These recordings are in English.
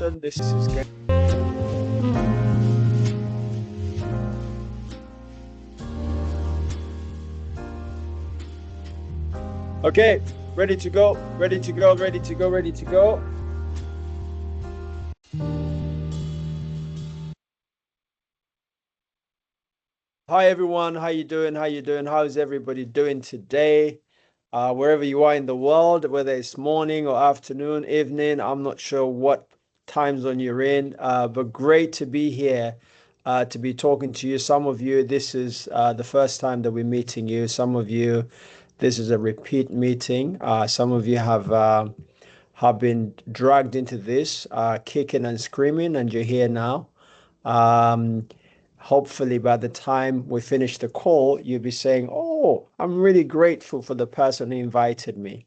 Lawson. This is going. Okay, ready to go, ready to go, ready to go, ready to go. Hi everyone, how you doing? How you doing? How's everybody doing today? Wherever you are in the world, whether it's morning or afternoon, evening, I'm not sure what time zone you're in, but great to be here, to be talking to you. Some of you, this is the first time that we're meeting you. Some of you, this is a repeat meeting. Some of you have been dragged into this, kicking and screaming, and you're here now. Um, Hopefully, by the time we finish the call, you'll be saying, "Oh, I'm really grateful for the person who invited me."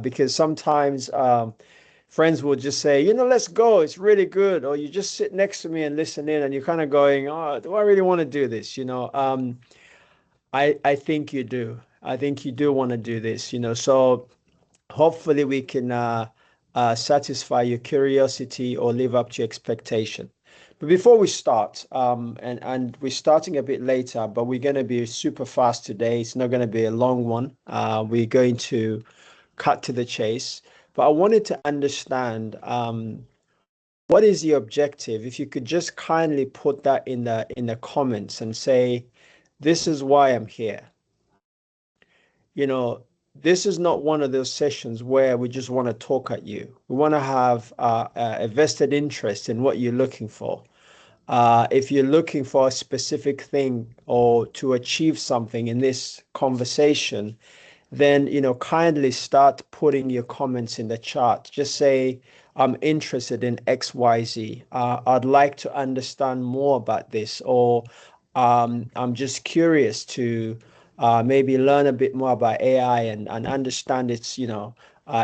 Because sometimes friends will just say, let's go, it's really good. Or you just sit next to me and listen in, and you're kind of going, "Oh, do I really want to do this?" I think you do. I think you do want to do this, So hopefully we can satisfy your curiosity or live up to your expectation. But before we start, and we're starting a bit later, but we're going to be super fast today. It's not going to be a long one. We're going to cut to the chase. But I wanted to understand, what is the objective? If you could just kindly put that in the comments and say, this is why I'm here. you know, this is not one of those sessions where we just want to talk at you. We want to have a vested interest in what you're looking for. If you're looking for a specific thing or to achieve something in this conversation, then kindly start putting your comments in the chat. Just say, I'm interested in XYZ. I'd like to understand more about this, or I'm just curious to maybe learn a bit more about AI and understand its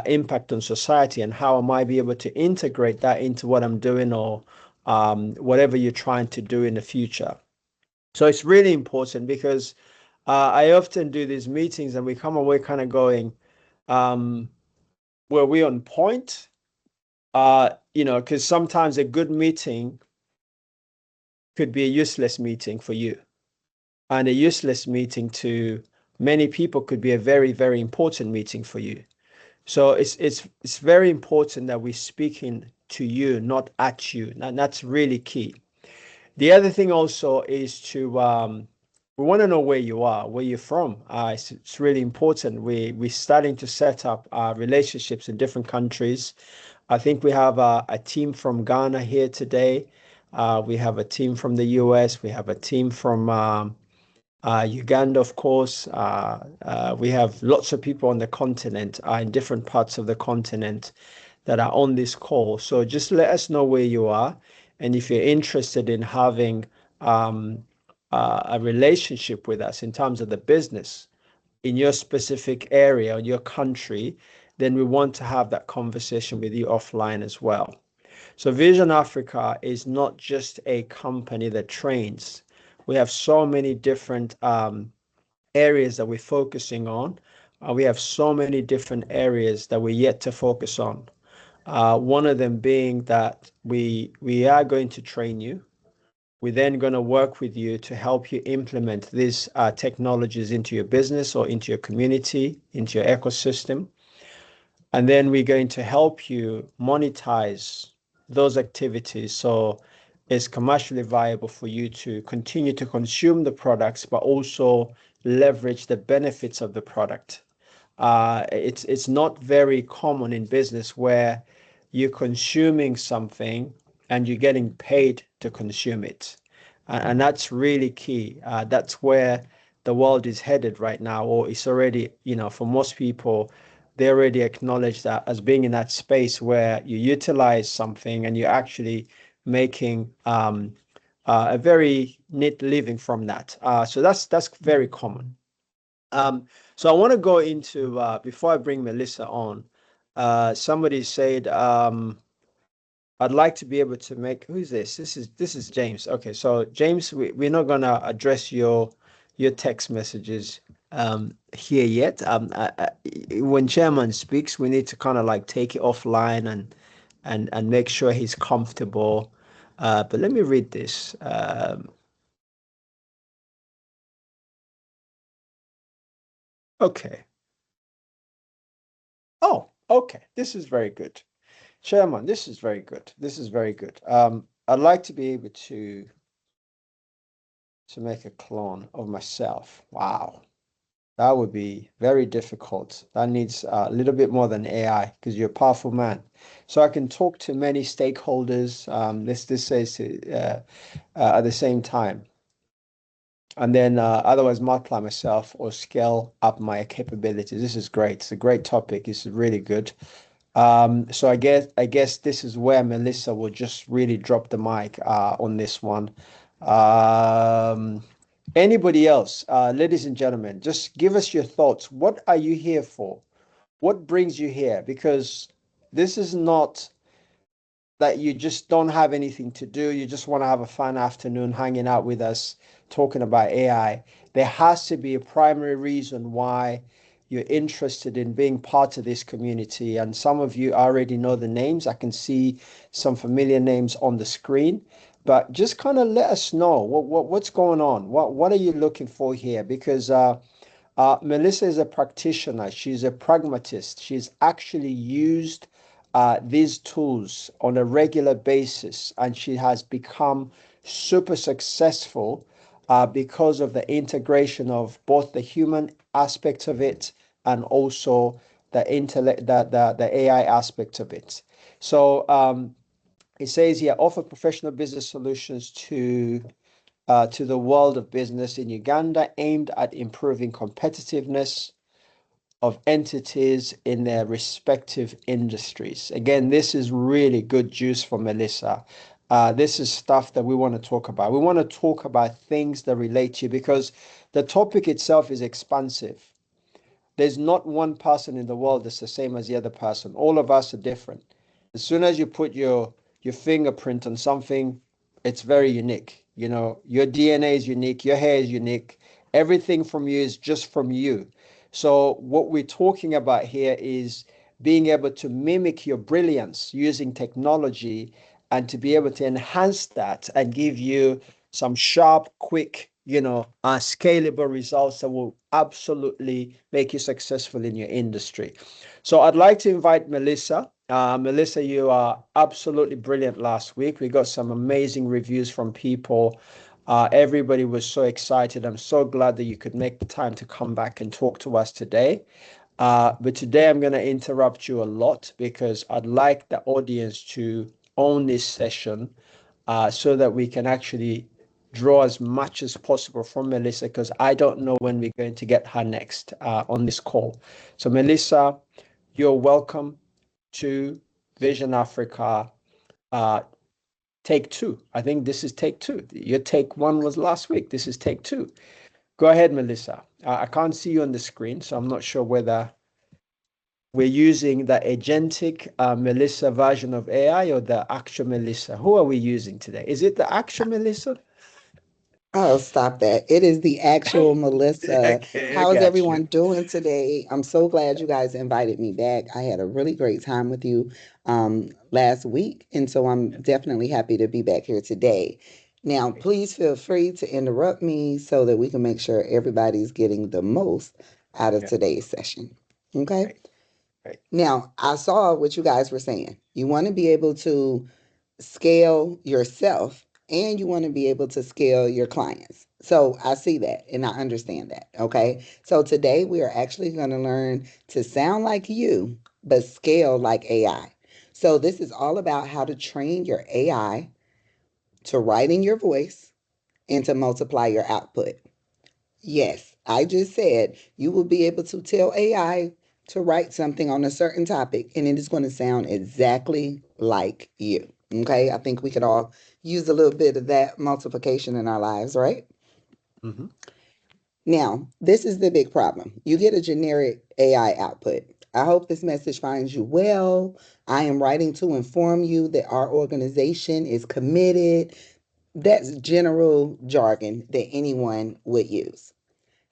impact on society, and how I might be able to integrate that into what I'm doing, or whatever you're trying to do in the future. So it's really important, because I often do these meetings and we come away kind of going, um, were we on point? Because sometimes a good meeting could be a useless meeting for you, and a useless meeting to many people could be a very, very important meeting for you. So it's very important that we're speaking to you, not at you, and that's really key. The other thing also is to we want to know where you are, where you're from. It's really important. We're starting to set up relationships in different countries. I think we have a team from Ghana here today. We have a team from the US. We have a team from Uganda, of course. We have lots of people on the continent, in different parts of the continent, that are on this call. So just let us know where you are. And if you're interested in having a relationship with us in terms of the business in your specific area or your country, then we want to have that conversation with you offline as well. So Vision Africa is not just a company that trains. We have so many different areas that we're focusing on. We have so many different areas that we're yet to focus on. One of them being that we are going to train you. We're then going to work with you to help you implement these technologies into your business or into your community, into your ecosystem. And then we're going to help you monetize those activities so it's commercially viable for you to continue to consume the products, but also leverage the benefits of the product. It's not very common in business where you're consuming something and you're getting paid to consume it. And that's really key. That's where the world is headed right now, or it's already, for most people, they already acknowledge that as being in that space where you utilize something and you're actually making a very neat living from that. So that's very common. So I want to go into before I bring Melissa on. Somebody said, I'd like to be able to make. Who's this? This is James. Okay, so James, we're not gonna address your text messages here yet. When chairman speaks, we need to kind of like take it offline and make sure he's comfortable. But let me read this. Okay. Oh, okay. This is very good. Chairman, this is very good. This is very good. I'd like to be able to make a clone of myself. Wow. That would be very difficult. That needs a little bit more than AI because you're a powerful man. So I can talk to many stakeholders. This says at the same time, and then otherwise multiply myself or scale up my capabilities. This is great. It's a great topic. It's really good. So I guess this is where Melissa will just really drop the mic on this one. Um, Anybody else, ladies and gentlemen, just give us your thoughts. What are you here for? What brings you here? Because this is not that you just don't have anything to do. You just want to have a fun afternoon hanging out with us, talking about AI. There has to be a primary reason why you're interested in being part of this community. And some of you already know the names. I can see some familiar names on the screen. But just kind of let us know what's going on. What are you looking for here? Because Melissa is a practitioner. She's a pragmatist. She's actually used these tools on a regular basis, and she has become super successful because of the integration of both the human aspect of it and also the intellect, the AI aspect of it. So it says here, offer professional business solutions to the world of business in Uganda, aimed at improving competitiveness of entities in their respective industries. Again, this is really good juice for Melissa. This is stuff that we want to talk about. We want to talk about things that relate to you because the topic itself is expansive. There's not one person in the world that's the same as the other person. All of us are different. As soon as you put your fingerprint on something, it's very unique. You know, your DNA is unique, your hair is unique. Everything from you is just from you. So what we're talking about here is being able to mimic your brilliance using technology and to be able to enhance that and give you some sharp, quick, scalable results that will absolutely make you successful in your industry. So I'd like to invite Melissa. Melissa, you are absolutely brilliant last week. We got some amazing reviews from people. Everybody was so excited. I'm so glad that you could make the time to come back and talk to us today. But today I'm going to interrupt you a lot because I'd like the audience to own this session so that we can actually draw as much as possible from Melissa because I don't know when we're going to get her next on this call. So, Melissa, you're welcome to Vision Africa. Uh, Take two. I think this is take two. Your take one was last week. This is take two. Go ahead, Melissa. I can't see you on the screen, so I'm not sure whether we're using the agentic Melissa version of AI or the actual Melissa. Who are we using today? Is it the actual Melissa? Oh, stop that. It is the actual Melissa. Okay, I How is got you. everyone doing today? I'm so glad you guys invited me back. I had a really great time with you last week, and so I'm definitely happy to be back here today. Now, please feel free to interrupt me so that we can make sure everybody's getting the most out of Yeah, today's session. Okay? right, right. Now, I saw what you guys were saying. You want to be able to scale yourself and you want to be able to scale your clients. So I see that and I understand that. Okay. So today we are actually going to learn to sound like you, but scale like AI. So this is all about how to train your AI to write in your voice and to multiply your output. Yes, I just said you will be able to tell AI to write something on a certain topic and it is going to sound exactly like you. Okay, I think we could all use a little bit of that multiplication in our lives, right? Mm-hmm. Now, this is the big problem. You get a generic AI output. I hope this message finds you well. I am writing to inform you that our organization is committed. That's general jargon that anyone would use.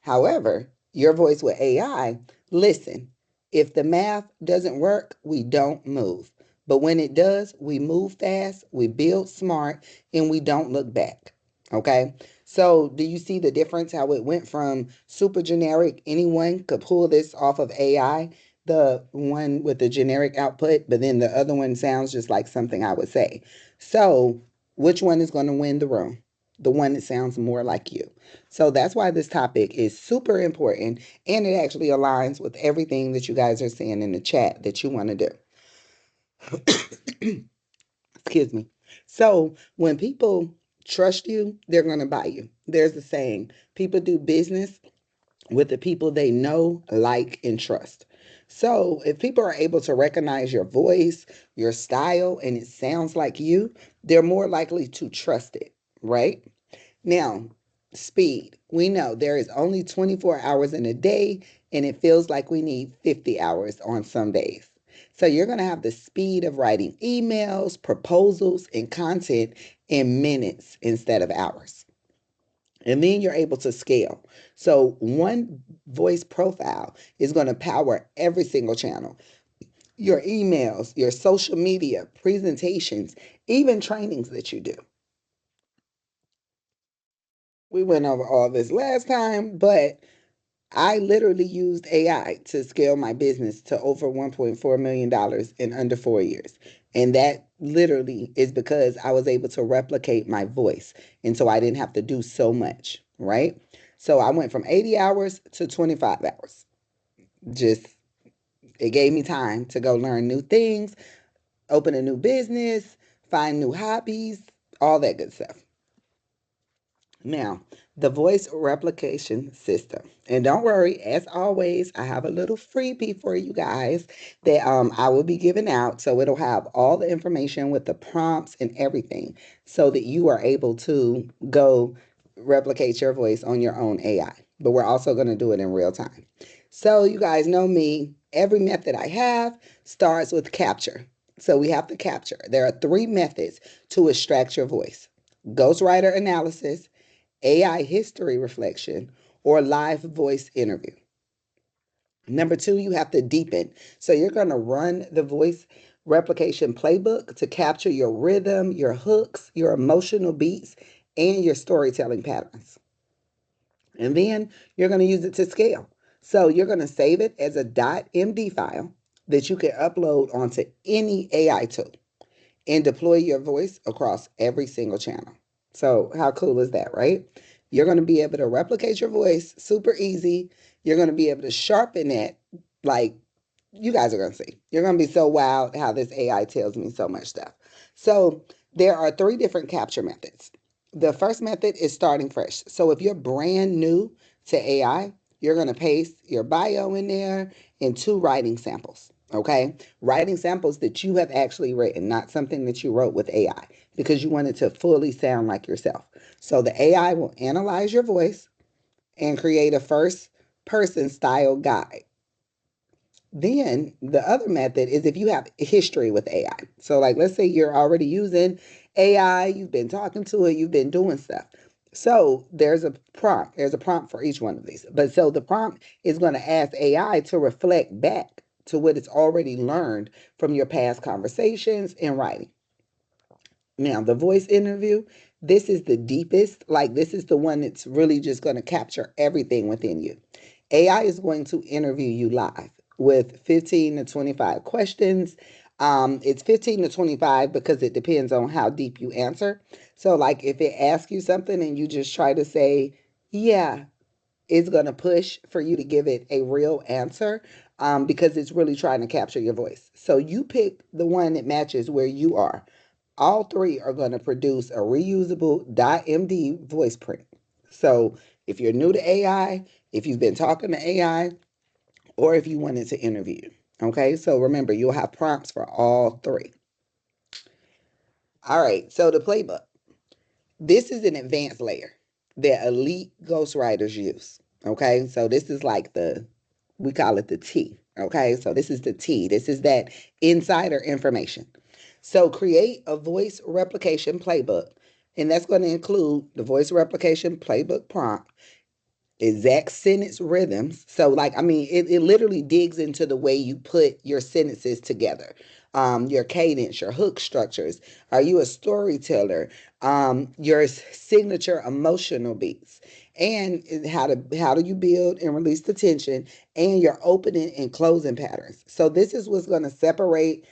However, your voice with AI, listen, if the math doesn't work, we don't move. But when it does, we move fast, we build smart, and we don't look back. Okay? So, do you see the difference how it went from super generic, anyone could pull this off of AI, the one with the generic output, but then the other one sounds just like something I would say. So, which one is going to win the room? The one that sounds more like you. So that's why this topic is super important, and it actually aligns with everything that you guys are saying in the chat that you want to do. Excuse me. So when people trust you, they're going to buy you. There's a saying, people do business with the people they know, like, and trust. So if people are able to recognize your voice, your style, and it sounds like you, they're more likely to trust it, right? Now, speed. We know there is only 24 hours in a day, and it feels like we need 50 hours on some days. So you're going to have the speed of writing emails, proposals, and content in minutes instead of hours. And then you're able to scale. So one voice profile is going to power every single channel: your emails, your social media, presentations, even trainings that you do. We went over all this last time, but I literally used AI to scale my business to over $1.4 million in under 4 years. And that literally is because I was able to replicate my voice. And so I didn't have to do so much, right? So I went from 80 hours to 25 hours. Just, it gave me time to go learn new things, open a new business, find new hobbies, all that good stuff. Now, the voice replication system. And don't worry, as always, I have a little freebie for you guys that I will be giving out. So it'll have all the information with the prompts and everything so that you are able to go replicate your voice on your own AI. But we're also going to do it in real time. So you guys know me. Every method I have starts with capture. So we have to capture. There are three methods to extract your voice: ghostwriter analysis, AI history reflection, or live voice interview. Number two, you have to deepen. So you're going to run the voice replication playbook to capture your rhythm, your hooks, your emotional beats, and your storytelling patterns. And then you're going to use it to scale. So you're going to save it as a .md file that you can upload onto any AI tool and deploy your voice across every single channel. So, how cool is that, right? You're going to be able to replicate your voice super easy. You're going to be able to sharpen it like you guys are going to see. You're going to be so wowed how this AI tells me so much stuff. So, there are three different capture methods. The first method is starting fresh. So, if you're brand new to AI, you're going to paste your bio in there and two writing samples. Okay. Writing samples that you have actually written, not something that you wrote with AI, because you want it to fully sound like yourself. So, the AI will analyze your voice and create a first person style guide. Then the other method is if you have history with AI. So, like, let's say you're already using AI, you've been talking to it, you've been doing stuff. So, there's a prompt. There's a prompt for each one of these. But so the prompt is going to ask AI to reflect back to what it's already learned from your past conversations and writing. Now, the voice interview, this is the deepest. Like, this is the one that's really just going to capture everything within you. AI is going to interview you live with 15 to 25 questions. It's 15 to 25 because it depends on how deep you answer. So, like, if it asks you something and you just try to say, yeah, it's going to push for you to give it a real answer because it's really trying to capture your voice. So, you pick the one that matches where you are. All three are going to produce a reusable .md voice print. So if you're new to AI, if you've been talking to AI, or if you wanted to interview, okay? So remember, you'll have prompts for all three. All right, so the playbook. This is an advanced layer that elite ghostwriters use, okay? So this is like we call it the T, okay? So this is the T. This is that insider information. So create a voice replication playbook, and that's going to include the voice replication playbook prompt. exact sentence rhythms. So, like, I mean, it literally digs into the way you put your sentences together, your cadence, your hook structures. Are you a storyteller? Your signature emotional beats, and how do you build and release the tension, and your opening and closing patterns. So, this is what's going to separate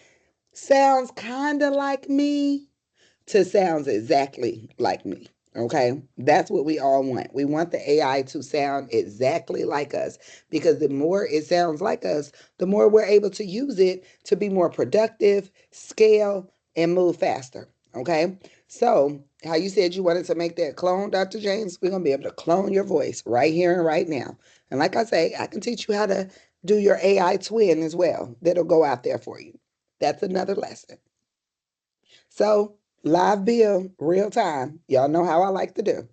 sounds kind of like me to sounds exactly like me. Okay, that's what we all want. We want the AI to sound exactly like us, because the more it sounds like us, the more we're able to use it to be more productive, scale, and move faster. Okay, so how you said you wanted to make that clone, Dr. James, we're going to be able to clone your voice right here and right now. And like I say, I can teach you how to do your AI twin as well, that'll go out there for you. That's another lesson. So, live bill, real time. Y'all know how I like to do.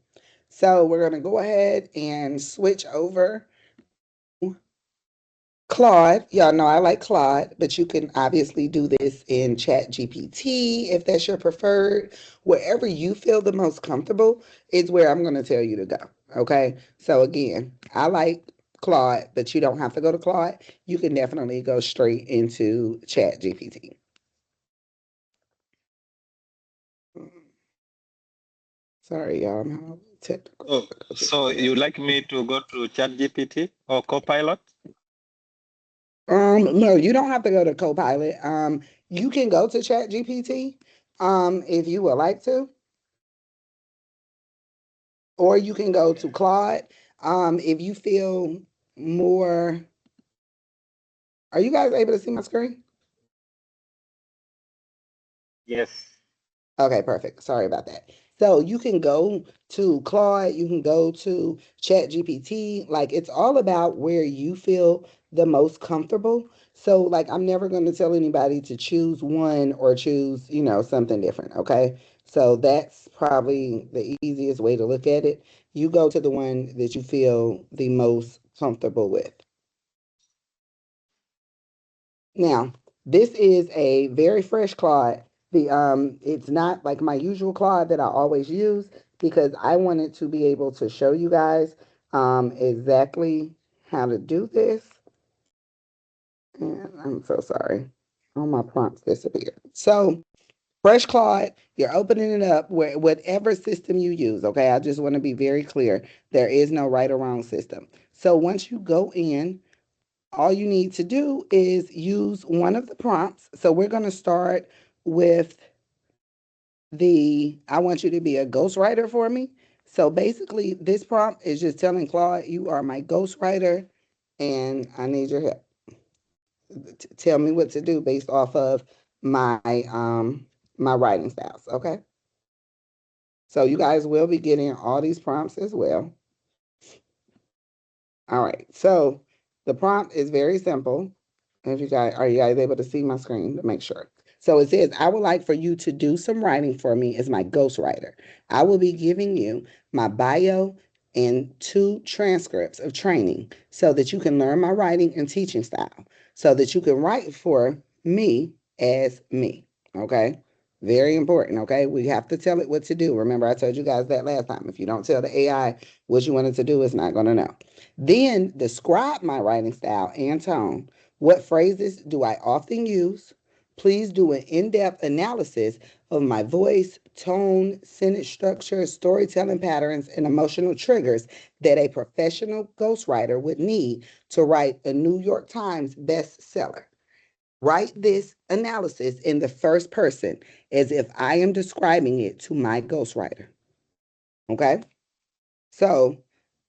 So, we're going to go ahead and switch over to Claude. Y'all know I like Claude, but you can obviously do this in Chat GPT if that's your preferred. Wherever you feel the most comfortable is where I'm going to tell you to go. Okay. So, again, I like Claude, but you don't have to go to Claude. You can definitely go straight into Chat GPT. Sorry, y'all. I'm having technical Oh, difficulties so here. you like me to go to ChatGPT or Copilot? No, you don't have to go to Copilot. You can go to Chat GPT, if you would like to, or you can go to Claude. If you feel more, are you guys able to see my screen? Yes. Okay, perfect. Sorry about that. So you can go to Claude, you can go to Chat GPT. Like, it's all about where you feel the most comfortable. So, like, I'm never going to tell anybody to choose one or choose, something different. Okay. So that's probably the easiest way to look at it. You go to the one that you feel the most comfortable with. Now, this is a very fresh Claude. It's not like my usual Claude that I always use, because I wanted to be able to show you guys exactly how to do this. And I'm so sorry. All my prompts disappeared. So, fresh Claude, you're opening it up where whatever system you use. Okay, I just want to be very clear. There is no right or wrong system. So once you go in, all you need to do is use one of the prompts. So we're going to start with I want you to be a ghostwriter for me. So basically, this prompt is just telling Claude, you are my ghostwriter and I need your help. Tell me what to do based off of my my writing styles. Okay. So you guys will be getting all these prompts as well. All right. So the prompt is very simple. If you guys are you guys able to see my screen to make sure? So it says, I would like for you to do some writing for me as my ghostwriter. I will be giving you my bio and 2 transcripts of training so that you can learn my writing and teaching style, so that you can write for me as me. Okay. Very important. Okay. We have to tell it what to do. Remember, I told you guys that last time. If you don't tell the AI what you want it to do, it's not going to know. Then describe my writing style and tone. What phrases do I often use? Please do an in depth analysis of my voice, tone, sentence structure, storytelling patterns, and emotional triggers that a professional ghostwriter would need to write a New York Times bestseller. Write this analysis in the first person as if I am describing it to my ghostwriter. Okay? So,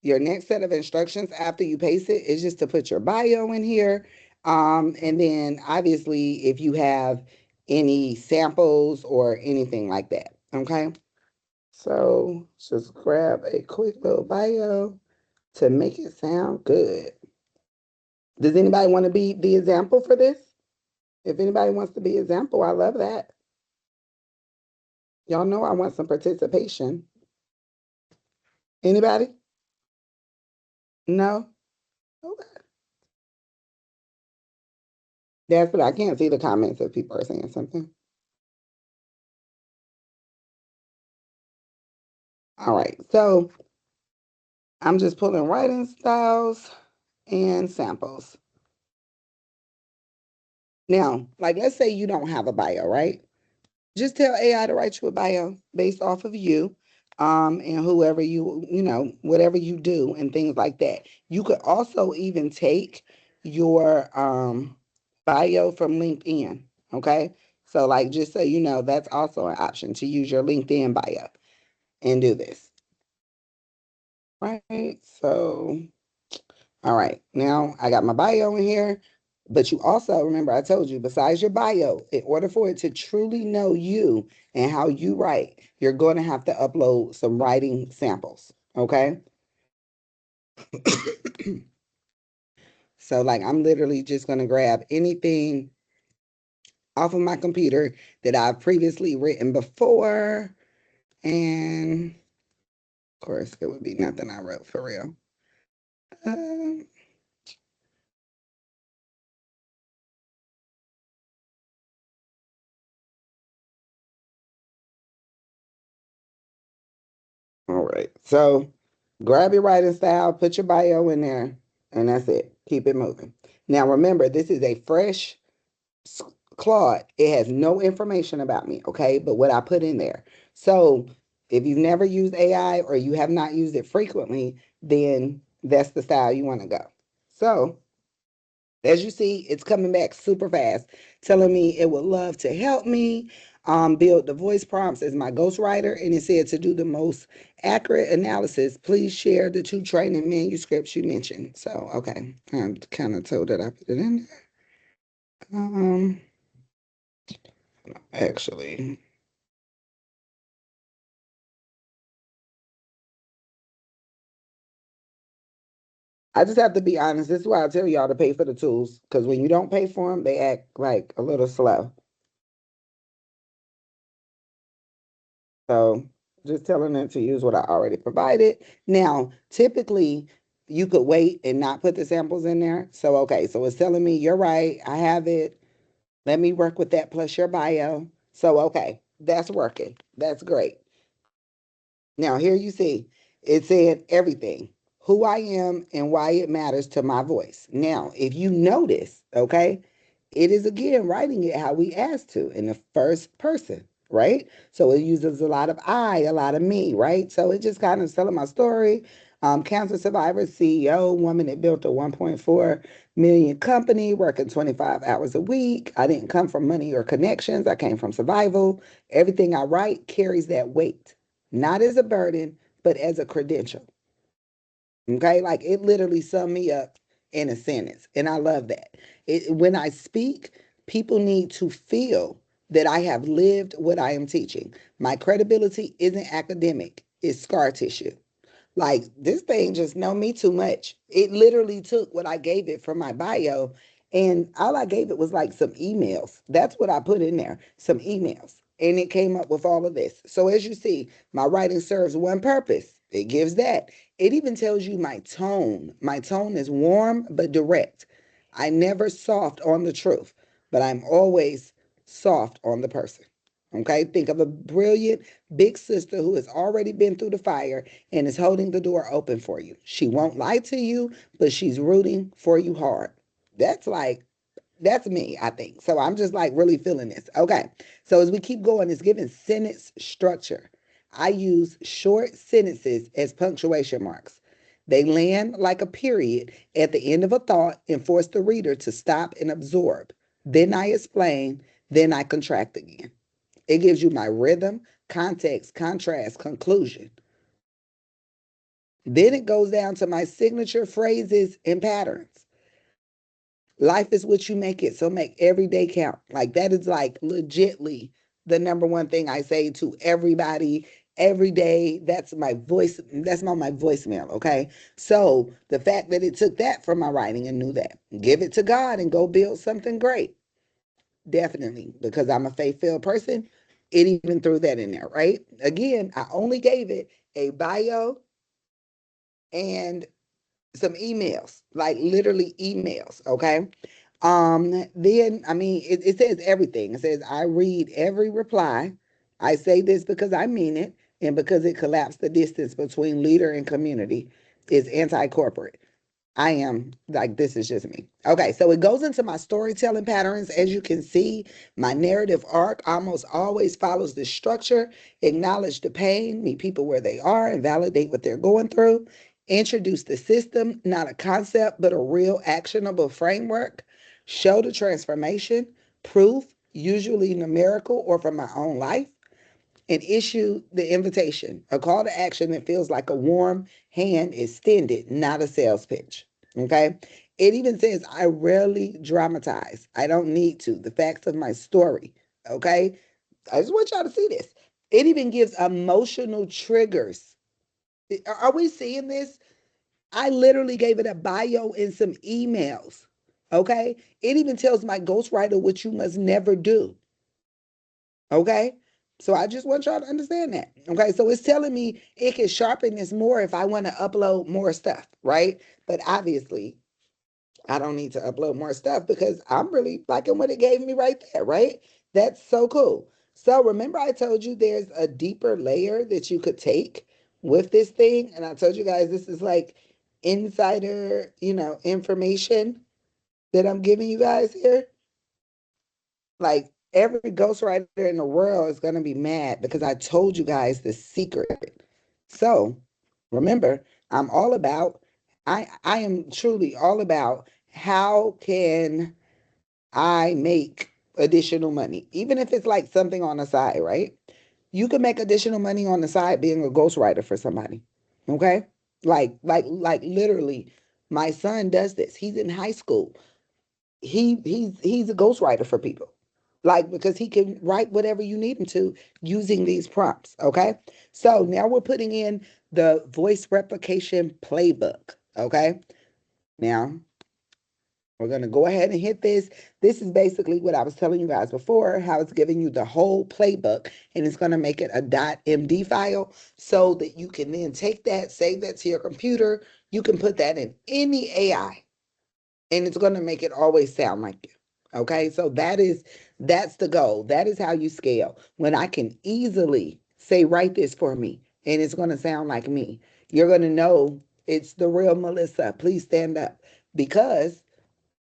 your next set of instructions after you paste it is just to put your bio in here. And then, obviously, if you have any samples or anything like that. Okay. So, just grab a quick little bio to make it sound good. Does anybody want to be the example for this? If anybody wants to be example, I love that. Y'all know I want some participation. Anybody? No? Okay. That's what I can't see the comments if people are saying something. All right. So I'm just pulling writing styles and samples. Now, like let's say you don't have a bio, right? Just tell AI to write you a bio based off of you, and whoever whatever you do and things like that. You could also even take your bio from LinkedIn. Okay. So like just so you know, that's also an option to use your LinkedIn bio and do this. Right. So all right, now I got my bio in here, but you also remember I told you, besides your bio, in order for it to truly know you and how you write, you're going to have to upload some writing samples. Okay. So, like, I'm literally just going to grab anything off of my computer that I've previously written before. And of course, it would be nothing I wrote for real. Um, all right. So, grab your writing style, put your bio in there, and that's it. Keep it moving. Now, remember, this is a fresh Claude. It has no information about me, okay? But what I put in there. So, if you've never used AI or you have not used it frequently, then that's the style you want to go. So, as you see, it's coming back super fast, telling me it would love to help me build the voice prompts as my ghostwriter. And it said to do the most accurate analysis, please share the two training manuscripts you mentioned. So, okay, I'm kind of told that I put it in there. Actually, I just have to be honest. This is why I tell y'all to pay for the tools, because when you don't pay for them, they act like a little slow. So just telling them to use what I already provided. Now, typically, you could wait and not put the samples in there. So, okay, so it's telling me, you're right, I have it. Let me work with that plus your bio. So, okay, that's working. That's great. Now, here you see it said everything, who I am and why it matters to my voice. Now, if you notice, okay, it is again writing it how we asked to in the first person, right? So it uses a lot of I, a lot of me, right? So it just kind of telling my story. Cancer survivor, CEO, woman that built a 1.4 million company, working 25 hours a week. I didn't come from money or connections. I came from survival. Everything I write carries that weight, not as a burden, but as a credential. Okay, like it literally summed me up in a sentence, and I love that. When I speak, people need to feel that I have lived what I am teaching. My credibility isn't academic; it's scar tissue. Like this thing just know me too much. It literally took what I gave it from my bio, and all I gave it was like some emails. That's what I put in there, some emails. And it came up with all of this. So as you see, my writing serves one purpose. It gives that. It even tells you my tone. My tone is warm but direct. I never soft on the truth, but I'm always soft on the person. Okay, think of a brilliant big sister who has already been through the fire and is holding the door open for you. She won't lie to you, but she's rooting for you hard. That's like, that's me, I think. So I'm just like really feeling this. Okay. So as we keep going, it's giving sentence structure. I use short sentences as punctuation marks. They land like a period at the end of a thought and force the reader to stop and absorb. Then I explain, then I contract again. It gives you my rhythm, context, contrast, conclusion. Then it goes down to my signature phrases and patterns. Life is what you make it, so make every day count. Like that is like legitly the number one thing I say to everybody every day. That's my voice. That's my voicemail. Okay. So the fact that it took that from my writing and knew that, give it to God and go build something great. Definitely, because I'm a faith-filled person. It even threw that in there, right? Again, I only gave it a bio and some emails, like literally emails, okay? Then I mean it says everything. It says I read every reply. I say this because I mean it and because it collapsed the distance between leader and community. is anti-corporate. I am like, this is just me. Okay, so it goes into my storytelling patterns. As you can see, my narrative arc almost always follows this structure. Acknowledge the pain, meet people where they are, and validate what they're going through. Introduce the system, not a concept, but a real actionable framework. Show the transformation, proof, usually numerical or from my own life, and issue the invitation, a call to action that feels like a warm hand extended, not a sales pitch. Okay. It even says, I rarely dramatize. I don't need to. The facts of my story. Okay. I just want y'all to see this. It even gives emotional triggers. Are we seeing this? I literally gave it a bio and some emails. Okay. It even tells my ghostwriter what you must never do. Okay. So I just want y'all to understand that. Okay. So it's telling me it can sharpen this more if I want to upload more stuff, right? But obviously, I don't need to upload more stuff because I'm really liking what it gave me right there, right? That's so cool. So remember, I told you there's a deeper layer that you could take with this thing. And I told you guys this is like insider, information that I'm giving you guys here. Like every ghostwriter in the world is going to be mad because I told you guys the secret. So remember, I'm all about, I am truly all about how can I make additional money, even if it's like something on the side, right? You can make additional money on the side being a ghostwriter for somebody. Okay. Like literally, my son does this. He's in high school. He's a ghostwriter for people, like, because he can write whatever you need him to using these prompts. Okay, so now we're putting in the voice replication playbook. Okay, now we're going to go ahead and hit this. This is basically what I was telling you guys before, how it's giving you the whole playbook, and it's going to make it a .md file so that you can then take that, save that to your computer. You can put that in any AI and it's going to make it always sound like you. Okay, so that's the goal. That is how you scale. When I can easily say, write this for me, and it's going to sound like me, you're going to know it's the real Melissa. Please stand up, because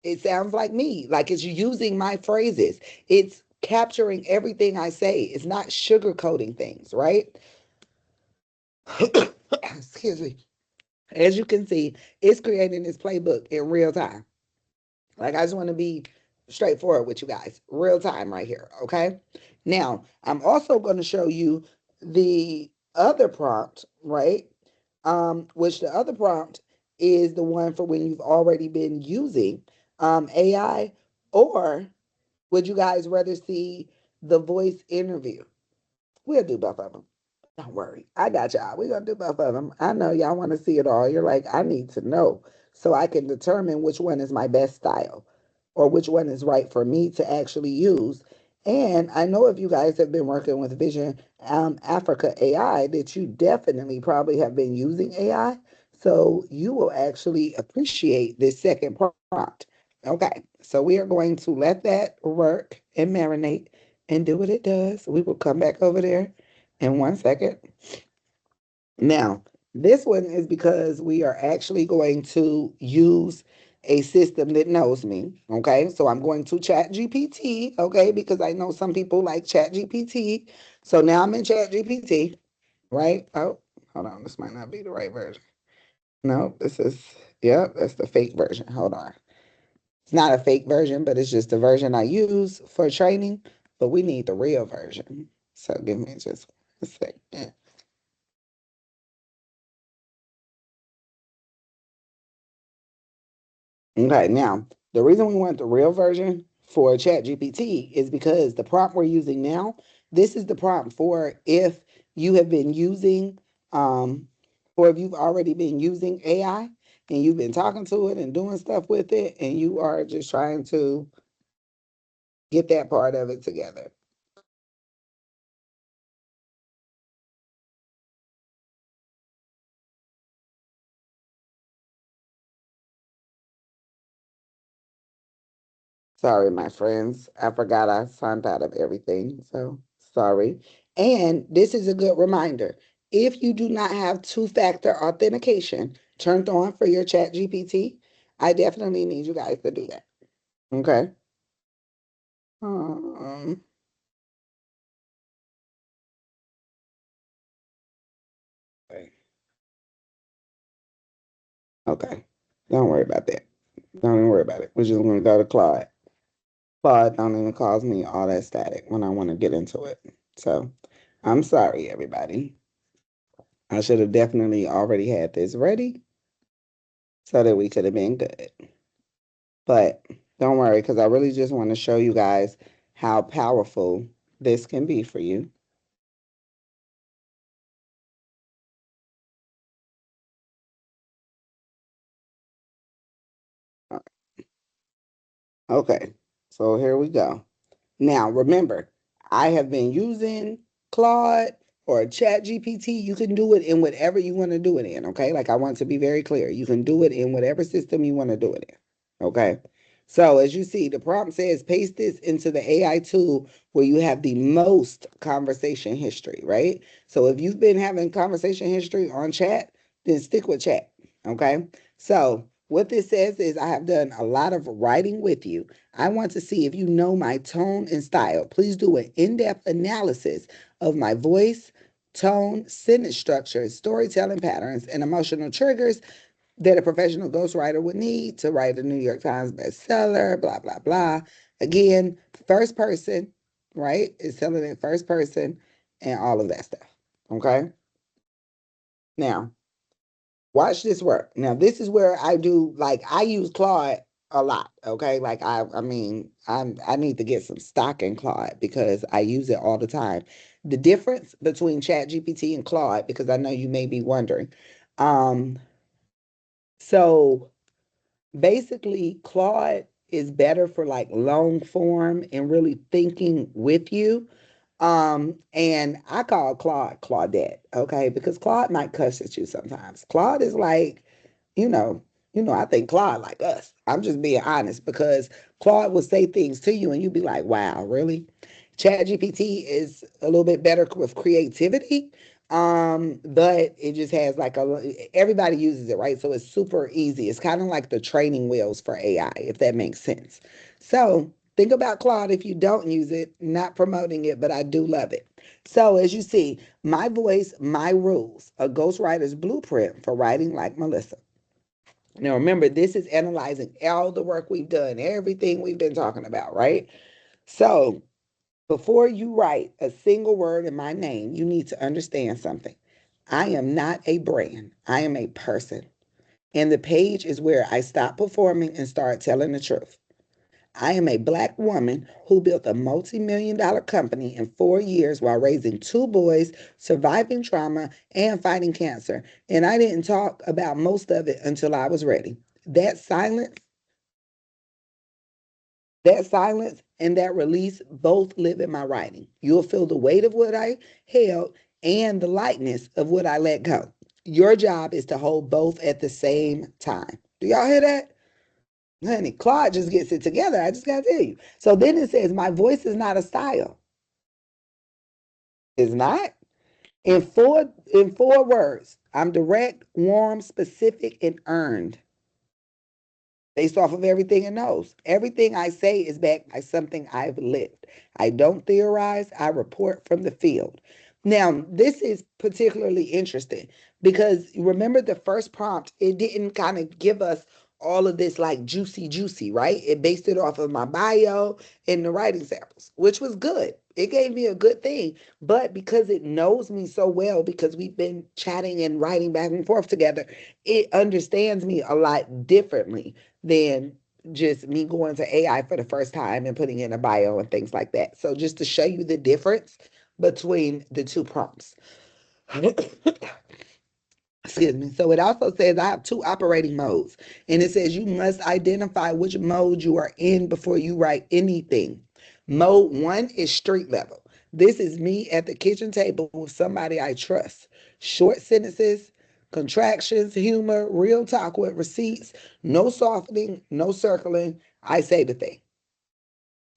it sounds like me, like it's using my phrases. It's capturing everything I say. It's not sugarcoating things, right? Excuse me. As you can see, it's creating this playbook in real time. Like, I just want to be straightforward with you guys. Real time right here. Okay. Now, I'm also going to show you the other prompt, right? Which the other prompt is the one for when you've already been using AI, or would you guys rather see the voice interview? We'll do both of them. Don't worry. I got y'all. We're going to do both of them. I know y'all want to see it all. You're like, I need to know so I can determine which one is my best style or which one is right for me to actually use. And I know if you guys have been working with Vision Africa AI, that you definitely probably have been using AI. So you will actually appreciate this second prompt. Okay. So we are going to let that work and marinate and do what it does. We will come back over there in 1 second. Now, this one is because we are actually going to use a system that knows me. Okay, so I'm going to Chat GPT. Okay, because I know some people like Chat GPT. So now I'm in Chat GPT, right? Oh, hold on, this might not be the right version. No, this is, yeah, that's the fake version. Hold on. It's not a fake version, but it's just the version I use for training. But we need the real version. So give me just a second. Okay, now the reason we want the real version for ChatGPT is because the prompt we're using now, this is the prompt for if you have been using, um, or if you've already been using AI and you've been talking to it and doing stuff with it, and you are just trying to get that part of it together. Sorry, my friends. I forgot I signed out of everything. So sorry. And this is a good reminder. If you do not have two-factor authentication, turned on for your chat GPT, I definitely need you guys to do that. Okay. Um, okay. Okay. Don't worry about that. Don't even worry about it. We're just gonna go to Claude. Claude don't even cause me all that static when I want to get into it. So I'm sorry, everybody. I should have definitely already had this ready so that we could have been good. But don't worry, because I really just want to show you guys how powerful this can be for you. Okay, so here we go. Now, remember, I have been using Claude or Chat GPT. You can do it in whatever you want to do it in, okay? Like, I want to be very clear. You can do it in whatever system you want to do it in, okay? So, as you see, the prompt says paste this into the AI tool where you have the most conversation history, right? So, if you've been having conversation history on chat, then stick with chat, okay? So, what this says is I have done a lot of writing with you. I want to see if you know my tone and style. Please do an in depth analysis of my voice, tone, sentence structure, storytelling patterns, and emotional triggers that a professional ghostwriter would need to write a New York Times bestseller, blah, blah, blah. Again, first person, right? It's telling it first person and all of that stuff. Okay. Now, watch this work. Now, this is where I do like I use Claude a lot. Okay, like I need to get some stock in Claude because I use it all the time. The difference between Chat GPT and Claude, because I know you may be wondering. Um, so basically, Claude is better for like long form and really thinking with you. And I call Claude Claudette, okay, because Claude might cuss at you sometimes. Claude is like, you know, I think Claude like us. I'm just being honest because Claude will say things to you and you'd be like, wow, really? Chat GPT is a little bit better with creativity. But it just has like everybody uses it, right? So it's super easy. It's kind of like the training wheels for AI, if that makes sense. So think about Claude if you don't use it, not promoting it, but I do love it. So as you see, my voice, my rules, a ghostwriter's blueprint for writing like Melissa. Now remember, this is analyzing all the work we've done, everything we've been talking about, right? So before you write a single word in my name, you need to understand something. I am not a brand. I am a person. And the page is where I stop performing and start telling the truth. I am a Black woman who built a multi-million-dollar company in 4 years while raising two boys, surviving trauma, and fighting cancer. And I didn't talk about most of it until I was ready. That silence, that silence and that release both live in my writing. You'll feel the weight of what I held and the lightness of what I let go. Your job is to hold both at the same time. Do y'all hear that? Honey, Claude just gets it together. I just got to tell you. So then it says, my voice is not a style. It's not. In four words, I'm direct, warm, specific, and earned based off of everything it knows. Everything I say is backed by something I've lived. I don't theorize, I report from the field. Now, this is particularly interesting because remember the first prompt, it didn't kind of give us all of this like juicy, right? It based it off of my bio and the writing samples, which was good. It gave me a good thing. But because it knows me so well, because we've been chatting and writing back and forth together, it understands me a lot differently than just me going to AI for the first time and putting in a bio and things like that. So just to show you the difference between the two prompts. Excuse me. So it also says I have two operating modes. And it says you must identify which mode you are in before you write anything. Mode one is street level. This is me at the kitchen table with somebody I trust. Short sentences, contractions, humor, real talk with receipts, no softening, no circling. I say the thing.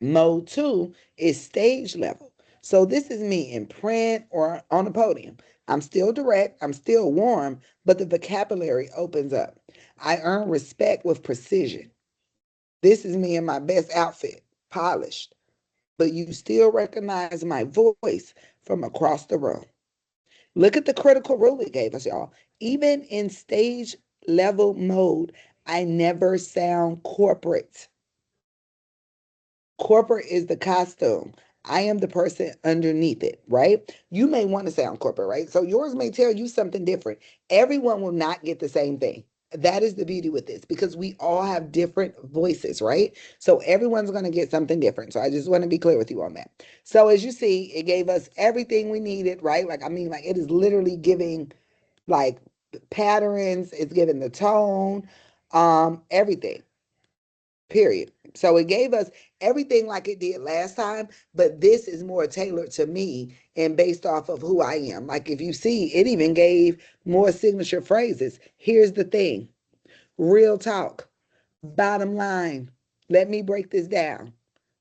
Mode two is stage level. So this is me in print or on a podium. I'm still direct, I'm still warm, but the vocabulary opens up. I earn respect with precision. This is me in my best outfit, polished, but you still recognize my voice from across the room. Look at the critical rule it gave us, y'all. Even in stage level mode, I never sound corporate. Corporate is the costume. I am the person underneath it, right? You may want to sound corporate, right? So yours may tell you something different. Everyone will not get the same thing. That is the beauty with this because we all have different voices, right? So everyone's going to get something different. So I just want to be clear with you on that. So as you see, it gave us everything we needed, right? Like, I mean, like it is literally giving like patterns, it's giving the tone, everything. Period. So it gave us everything like it did last time, but this is more tailored to me and based off of who I am. Like if you see, it even gave more signature phrases. Here's the thing, real talk, bottom line. Let me break this down.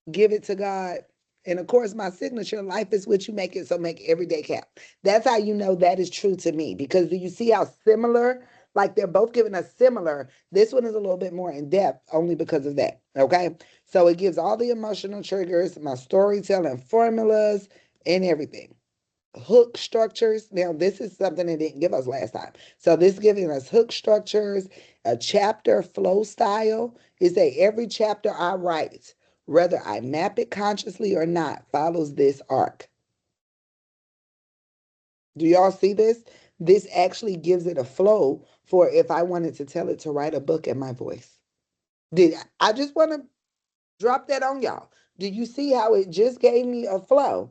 Give it to God. And of course, my signature, life is what you make it, so make every day count. That's how you know that is true to me. Because do you see how similar, like they're both giving us similar? This one is a little bit more in depth only because of that. Okay. So it gives all the emotional triggers, my storytelling formulas, and everything. Hook structures. Now, this is something they didn't give us last time. So this is giving us hook structures, a chapter flow style. Is that every chapter I write, whether I map it consciously or not, follows this arc. Do y'all see this? This actually gives it a flow for if I wanted to tell it to write a book in my voice. Did I just want to drop that on y'all? Do you see how it just gave me a flow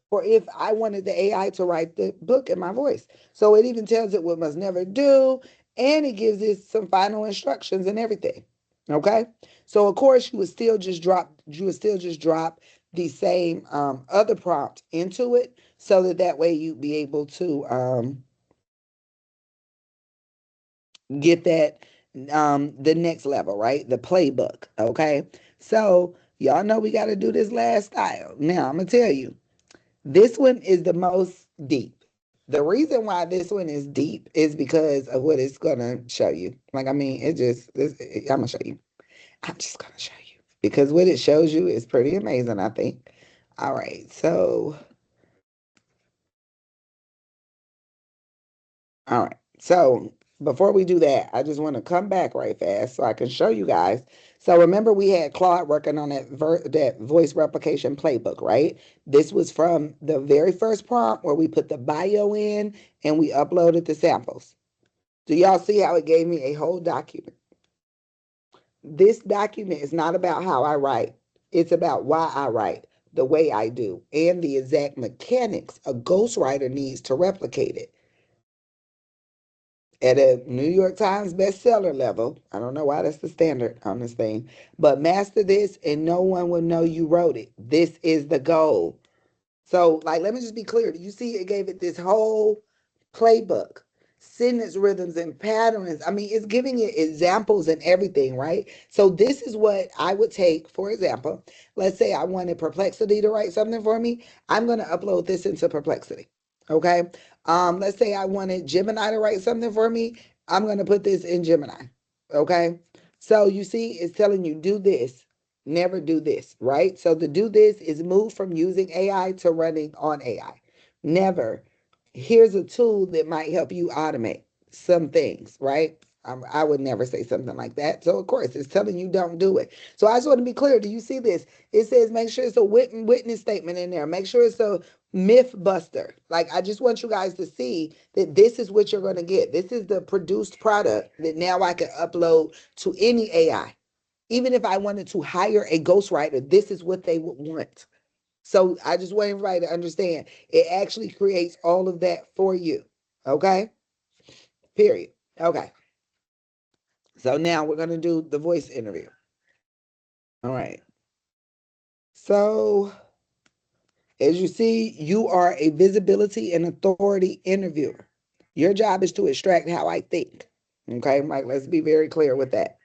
for if I wanted the AI to write the book in my voice? So it even tells it what must never do, and it gives it some final instructions and everything. Okay, so of course you would still just drop the same other prompt into it so that that way you'd be able to get that the next level, right? The playbook. Okay. So y'all know we got to do this last style. Now I'm gonna tell you, this one is the most deep. The reason why this one is deep is because of what it's gonna show you. Like, I mean, I'm gonna show you. I'm just gonna show you because what it shows you is pretty amazing, I think. All right, so all right. So before we do that, I just want to come back right fast so I can show you guys. So remember we had Claude working on that voice replication playbook, right? This was from the very first prompt where we put the bio in and we uploaded the samples. Do y'all see how it gave me a whole document? This document is not about how I write. It's about why I write the way I do and the exact mechanics a ghostwriter needs to replicate it at a New York Times bestseller level. I don't know why that's the standard on this thing, but master this and no one will know you wrote it. This is the goal. So, like, let me just be clear. You see, it gave it this whole playbook, sentence rhythms and patterns. I mean, it's giving it examples and everything, right? So, this is what I would take, for example. Let's say I wanted Perplexity to write something for me. I'm going to upload this into Perplexity. Okay. Let's say I wanted Gemini to write something for me. I'm going to put this in Gemini. Okay. So, you see, it's telling you do this, never do this, right? So the do this is move from using AI to running on AI. Never. Here's a tool that might help you automate some things, right? I would never say something like that. So of course it's telling you don't do it. So I just want to be clear. Do you see this? It says make sure it's a witness statement in there. Make sure it's a myth buster. Like I just want you guys to see that this is what you're going to get. This is the produced product that now I can upload to any AI. Even if I wanted to hire a ghostwriter, this is what they would want. So I just want everybody to understand it actually creates all of that for you. Okay? Period. Okay. So now we're going to do the voice interview. All right. So as you see, you are a visibility and authority interviewer. Your job is to extract how I think. Okay, Mike, let's be very clear with that.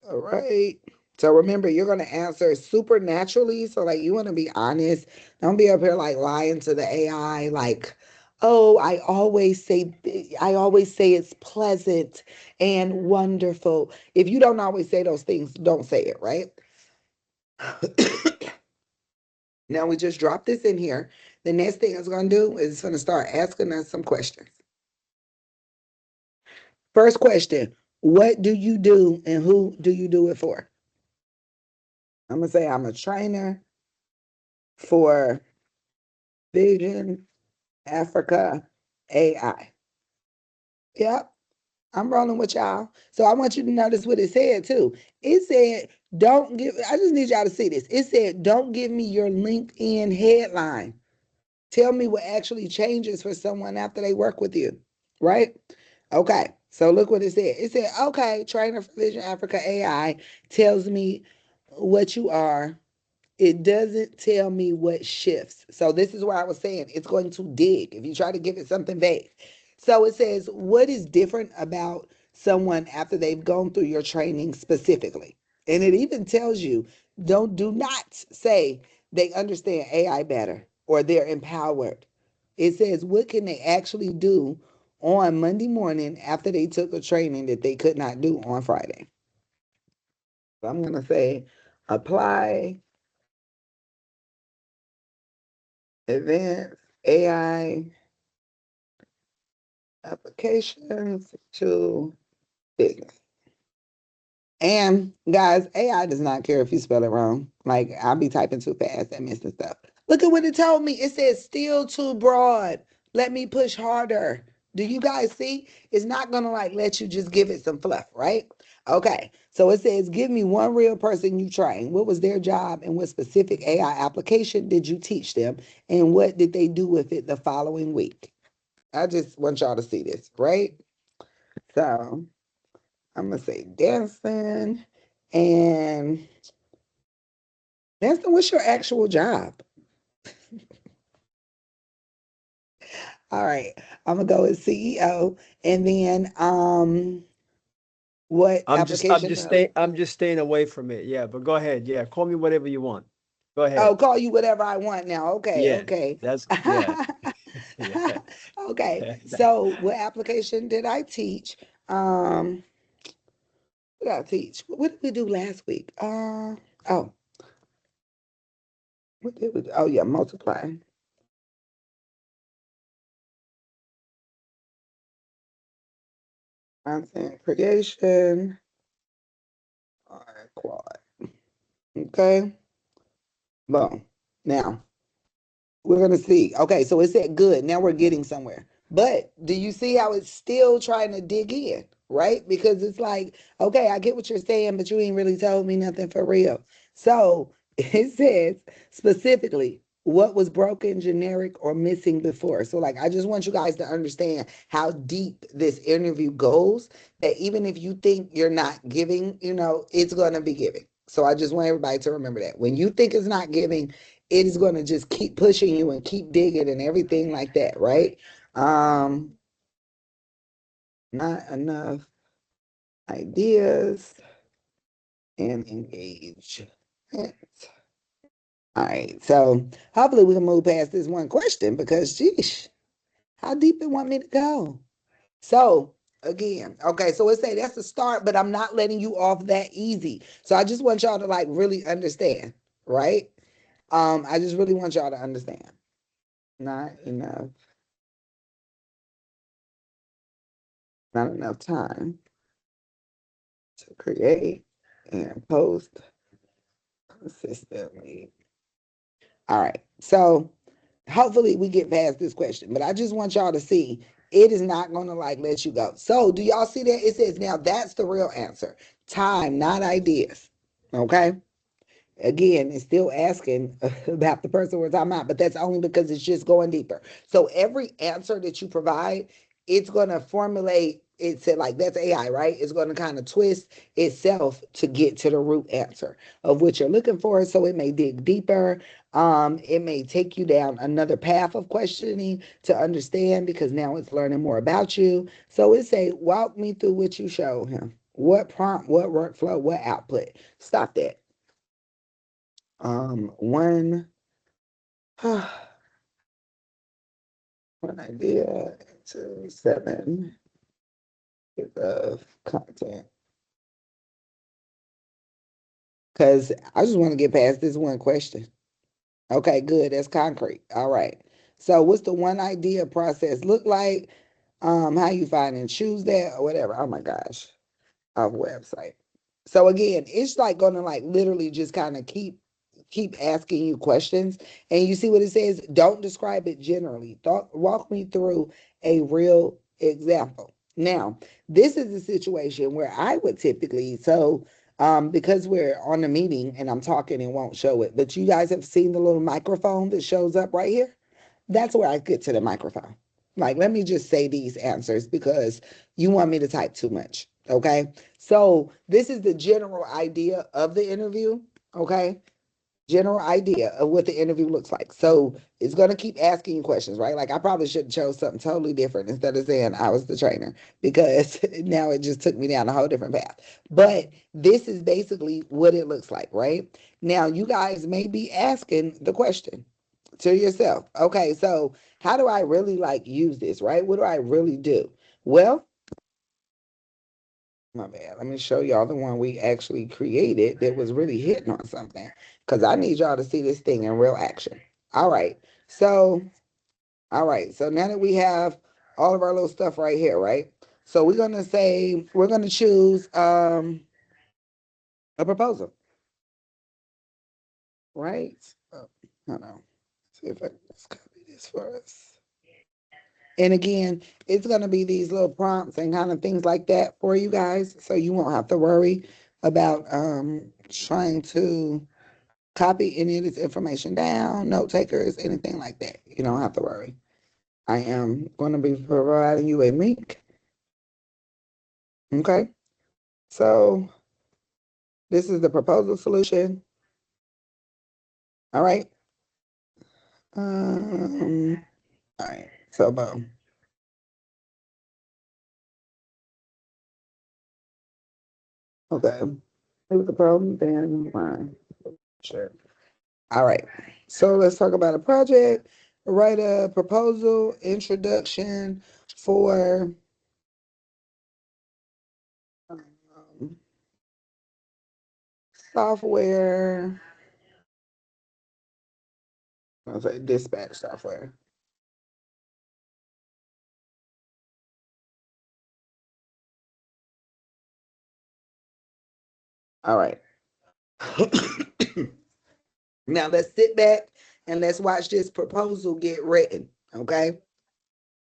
All right. So remember, you're going to answer supernaturally. So, like, you want to be honest. Don't be up here like lying to the AI, like, oh, I always say it's pleasant and wonderful. If you don't always say those things, don't say it, right? Now we just drop this in here. The next thing it's going to do is it's going to start asking us some questions. First question, what do you do and who do you do it for? I'm going to say I'm a trainer for Vision Africa AI. Yep, I'm rolling with y'all. So I want you to notice what it said too. It said, don't give, I just need y'all to see this. It said, don't give me your LinkedIn headline. Tell me what actually changes for someone after they work with you, right? Okay, so look what it said. It said, okay, trainer for Vision Africa AI tells me what you are. It doesn't tell me what shifts. So this is where I was saying it's going to dig if you try to give it something vague. So it says, what is different about someone after they've gone through your training specifically? And it even tells you, do not say they understand AI better or they're empowered. It says, what can they actually do on Monday morning after they took a training that they could not do on Friday? So I'm going to say, apply advanced AI applications to business. And guys, AI does not care if you spell it wrong. Like, I'll be typing too fast and missing stuff. Look at what it told me. It says still too broad. Let me push harder. Do you guys see? It's not gonna like let you just give it some fluff, right? Okay. So it says, give me one real person you trained. What was their job and what specific AI application did you teach them? And what did they do with it the following week? I just want y'all to see this, right? So I'm gonna say dancing and dancing. What's your actual job? All right, I'm gonna go with CEO, and then what application? I'm just staying away from it. Yeah, but go ahead. Yeah, call me whatever you want. Go Oh, ahead. call you whatever I want now. Okay, Yeah, okay. that's yeah, yeah. Okay. So what application did I teach? What did I teach? What did we do last week? Oh, what did we do? Oh yeah, multiply. Content creation. All right, quad. Okay. Boom. Now we're gonna see. Okay, so it said good. Now we're getting somewhere. But do you see how it's still trying to dig in, right? Because it's like, okay, I get what you're saying, but you ain't really told me nothing for real. So it says specifically what was broken, generic, or missing before. So, like, I just want you guys to understand how deep this interview goes. That even if you think you're not giving, it's gonna be giving. So I just want everybody to remember that. When you think it's not giving, it is going to just keep pushing you and keep digging and everything like that, right? Um, not enough ideas and engage. All right, so hopefully we can move past this one question because, geez, how deep it want me to go? So again, okay, so it say that's the start, but I'm not letting you off that easy. So I just want y'all to like really understand, right? I just really want y'all to understand. Not enough, not enough time to create and post consistently. All right. So hopefully we get past this question, but I just want y'all to see it is not going to like let you go. So do y'all see that? It says now that's the real answer. Time, not ideas. Okay. Again, it's still asking about the person we're talking about, but that's only because it's just going deeper. So every answer that you provide, it's going to formulate, it said like that's AI, right? It's going to kind of twist itself to get to the root answer of what you're looking for. So it may dig deeper. It may take you down another path of questioning to understand because now it's learning more about you. So it say, walk me through what you showed him. What prompt, what workflow, what output? Stop that. One, one idea to 7 of content. Because I just want to get past this one question. Okay, good. That's concrete. All right. So what's the one idea process look like? How you find and choose that or whatever. Oh my gosh. Of website. So again, it's like gonna like literally just kind of keep asking you questions. And you see what it says? Don't describe it generally. Walk me through a real example. Now, this is a situation where I would typically, because we're on a meeting and I'm talking and won't show it, but you guys have seen the little microphone that shows up right here? That's where I get to the microphone. Like, let me just say these answers because you want me to type too much. Okay. So, this is the general idea of the interview. Okay. General idea of what the interview looks like. So, it's going to keep asking you questions, right? Like, I probably should have chose something totally different instead of saying I was the trainer because now it just took me down a whole different path. But this is basically what it looks like, right? Now, you guys may be asking the question to yourself. Okay, so how do I really like use this, right? What do I really do? Well, my bad. Let me show y'all the one we actually created that was really hitting on something because I need y'all to see this thing in real action. All right. So, all right. So now that we have all of our little stuff right here, right? So we're gonna choose a proposal, right? Oh, hold on. See if I can just copy this for us. And again, it's going to be these little prompts and kind of things like that for you guys. So you won't have to worry about trying to copy any of this information down, note takers, anything like that. You don't have to worry. I am going to be providing you a link. Okay. So this is the proposal solution. All right. All right. So boom. Okay. It was the problem. Then fine. Sure. All right. So let's talk about a project. Write a proposal introduction for um, software. I'll say dispatch software. All right. Now let's sit back and let's watch this proposal get written. Okay.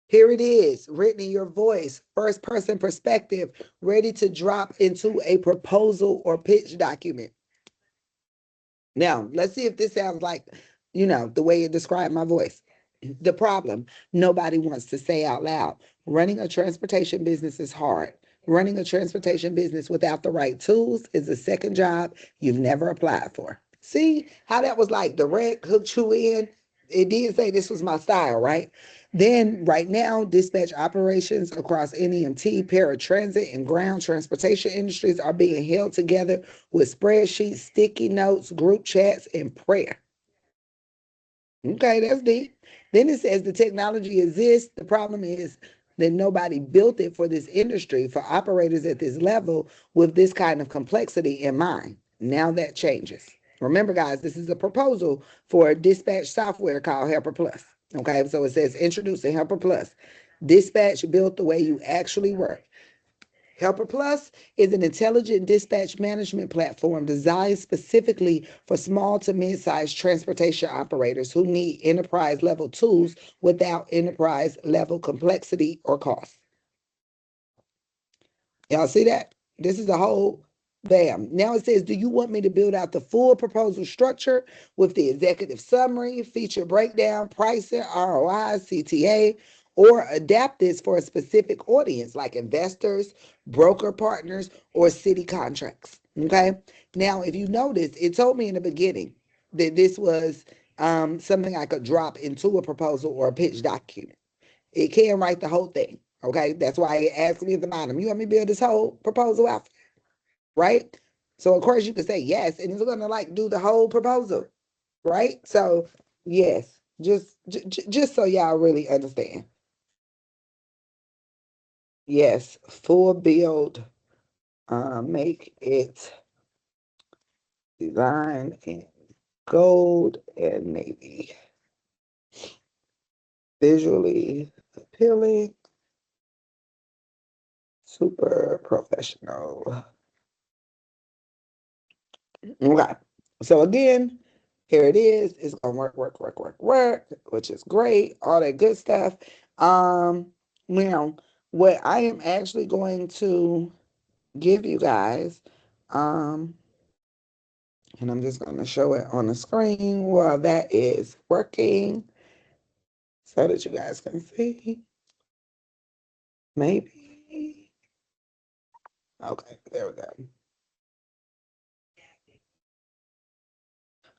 Here it is, written in your voice, first person perspective, ready to drop into a proposal or pitch document. Now, let's see if this sounds like, the way it described my voice. The problem nobody wants to say out loud. Running a transportation business is hard. Running a transportation business without the right tools is a second job you've never applied for. See how that was like direct, hooked you in? It did say this was my style, right? Then, right now, dispatch operations across NEMT, paratransit, and ground transportation industries are being held together with spreadsheets, sticky notes, group chats, and prayer. Okay, that's deep. Then it says the technology exists. The problem is that nobody built it for this industry, for operators at this level with this kind of complexity in mind. Now that changes. Remember, guys, this is a proposal for a dispatch software called Helper Plus. Okay, so it says introducing Helper Plus. Dispatch built the way you actually work. Helper Plus is an intelligent dispatch management platform designed specifically for small to mid-sized transportation operators who need enterprise level tools without enterprise level complexity or cost. Y'all see that? This is the whole bam. Now it says, do you want me to build out the full proposal structure with the executive summary, feature breakdown, pricing, ROI, CTA, or adapt this for a specific audience like investors, broker partners, or city contracts? Okay. Now, if you notice, it told me in the beginning that this was something I could drop into a proposal or a pitch document. It can write the whole thing. Okay, that's why it asked me at the bottom. You want me to build this whole proposal out? right? So of course you can say yes, and it's gonna like do the whole proposal, right? So yes, just so y'all really understand. Yes, full build, make it design in gold and navy, visually appealing, super professional. Okay. So again, here it is. It's gonna work, which is great. All that good stuff. Now what I am actually going to give you guys, um, and I'm just gonna show it on the screen while that is working so that you guys can see. Maybe. Okay, there we go.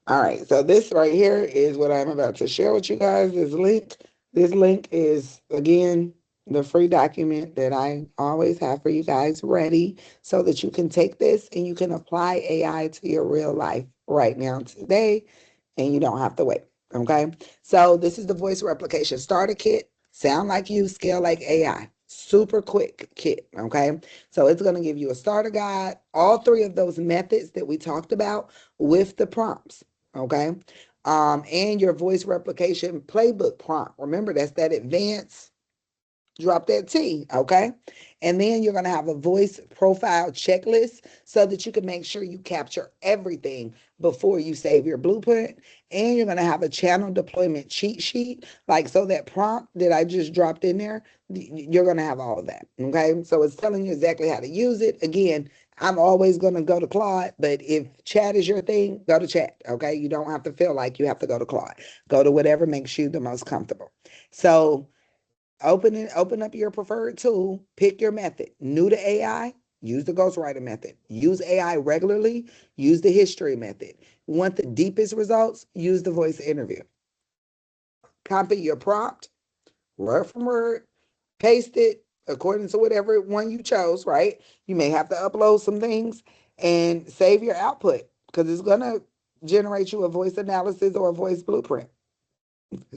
All right, so this right here is what I'm about to share with you guys. This link. This link is, again, the free document that I always have for you guys ready so that you can take this and you can apply AI to your real life right now, today, and you don't have to wait. Okay. So this is the voice replication starter kit. Sound like you, scale like AI. Super quick kit. Okay. So it's going to give you a starter guide, all three of those methods that we talked about with the prompts. Okay. And your voice replication playbook prompt. Remember, that's that advanced, drop that T, okay? And then you're going to have a voice profile checklist so that you can make sure you capture everything before you save your blueprint. And you're going to have a channel deployment cheat sheet, like so that prompt that I just dropped in there, you're going to have all of that, okay? So it's telling you exactly how to use it. Again, I'm always going to go to Claude, but if chat is your thing, go to chat, okay? You don't have to feel like you have to go to Claude. Go to whatever makes you the most comfortable. So open up your preferred tool, pick your method. New to AI, use the ghostwriter method. Use AI regularly, use the history method. Want the deepest results, use the voice interview. Copy your prompt, word from word, paste it according to whatever one you chose, right? You may have to upload some things and save your output because it's going to generate you a voice analysis or a voice blueprint.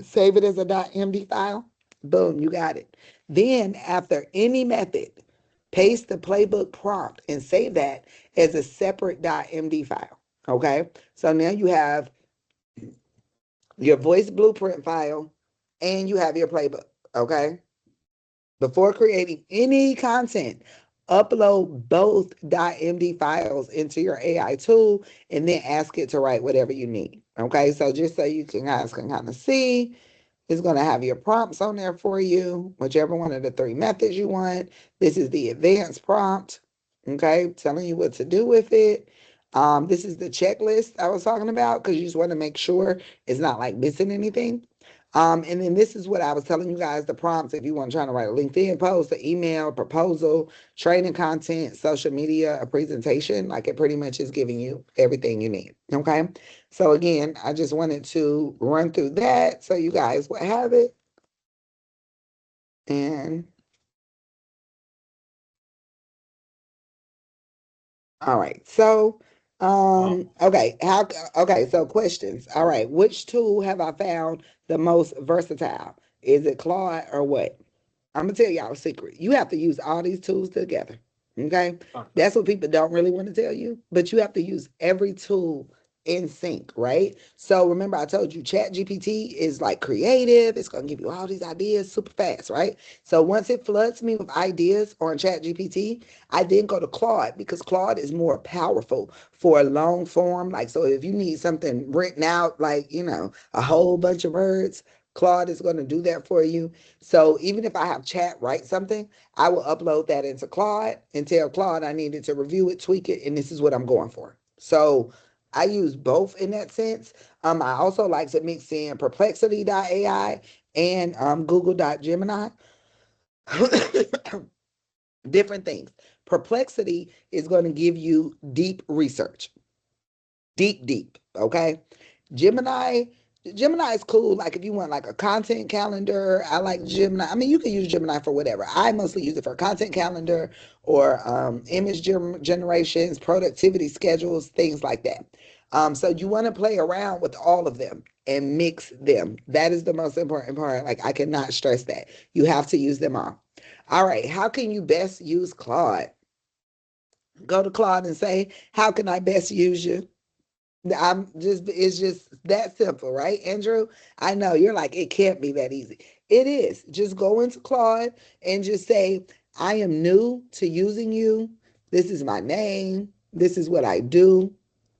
Save it as a .md file. Boom, you got it. Then, after any method, paste the playbook prompt and save that as a separate .md file. Okay, so now you have your voice blueprint file and you have your playbook. Okay, before creating any content, upload both .md files into your AI tool and then ask it to write whatever you need. Okay, so just so you guys can kind of see, it's going to have your prompts on there for you, whichever one of the three methods you want. This is the advanced prompt, okay, telling you what to do with it. This is the checklist I was talking about because you just want to make sure it's not like missing anything. And then this is what I was telling you guys, the prompts if you want to try to write a LinkedIn post, an email, proposal, training content, social media, a presentation. Like it pretty much is giving you everything you need. Okay. So again, I just wanted to run through that so you guys would have it. And all right. So okay, so questions. All right, which tool have I found the most versatile? Is it Claude or what? I'm gonna tell y'all a secret. You have to use all these tools together. Okay. That's what people don't really want to tell you, but you have to use every tool in sync, right? So remember, I told you Chat GPT is like creative, it's gonna give you all these ideas super fast, right? So once it floods me with ideas on Chat GPT, I then go to Claude because Claude is more powerful for a long form. Like, so if you need something written out, like, a whole bunch of words, Claude is going to do that for you. So even if I have chat write something, I will upload that into Claude and tell Claude I needed to review it, tweak it, and this is what I'm going for. So I use both in that sense. I also like to mix in perplexity.ai and google.gemini. Different things. Perplexity is going to give you deep research. Deep, deep. Okay. Gemini Gemini is cool. Like if you want like a content calendar, I like Gemini. I mean, you can use Gemini for whatever. I mostly use it for content calendar or image generations, productivity schedules, things like that. So you want to play around with all of them and mix them. That is the most important part. Like I cannot stress that. You have to use them all. All right. How can you best use Claude? Go to Claude and say, how can I best use you? It's just that simple, right, Andrew? I know you're like, it can't be that easy. It is. Just go into Claude and just say, I am new to using you. This is my name. This is what I do.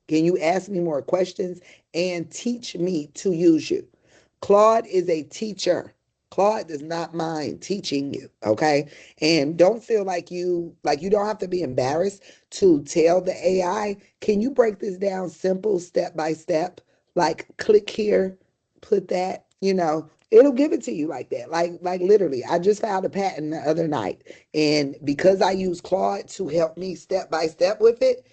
Can you ask me more questions and teach me to use you? Claude is a teacher. Claude does not mind teaching you, okay? And don't feel like you don't have to be embarrassed to tell the AI, can you break this down simple step by step? Like click here, put that, it'll give it to you like that. Like literally. I just filed a patent the other night and because I use Claude to help me step by step with it,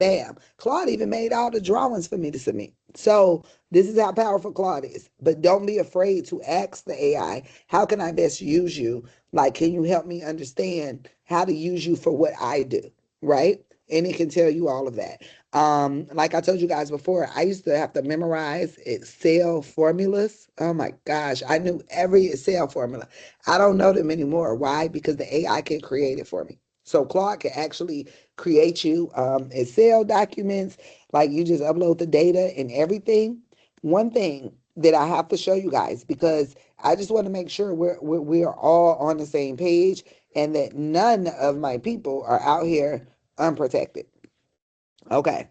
bam. Claude even made all the drawings for me to submit. So this is how powerful Claude is. But don't be afraid to ask the AI, how can I best use you? Like, can you help me understand how to use you for what I do? Right? And it can tell you all of that. Like I told you guys before, I used to have to memorize Excel formulas. Oh my gosh, I knew every Excel formula. I don't know them anymore. Why? Because the AI can create it for me. So Claude can actually create you Excel documents, like you just upload the data and everything. One thing that I have to show you guys because I just want to make sure we are all on the same page and that none of my people are out here unprotected. Okay.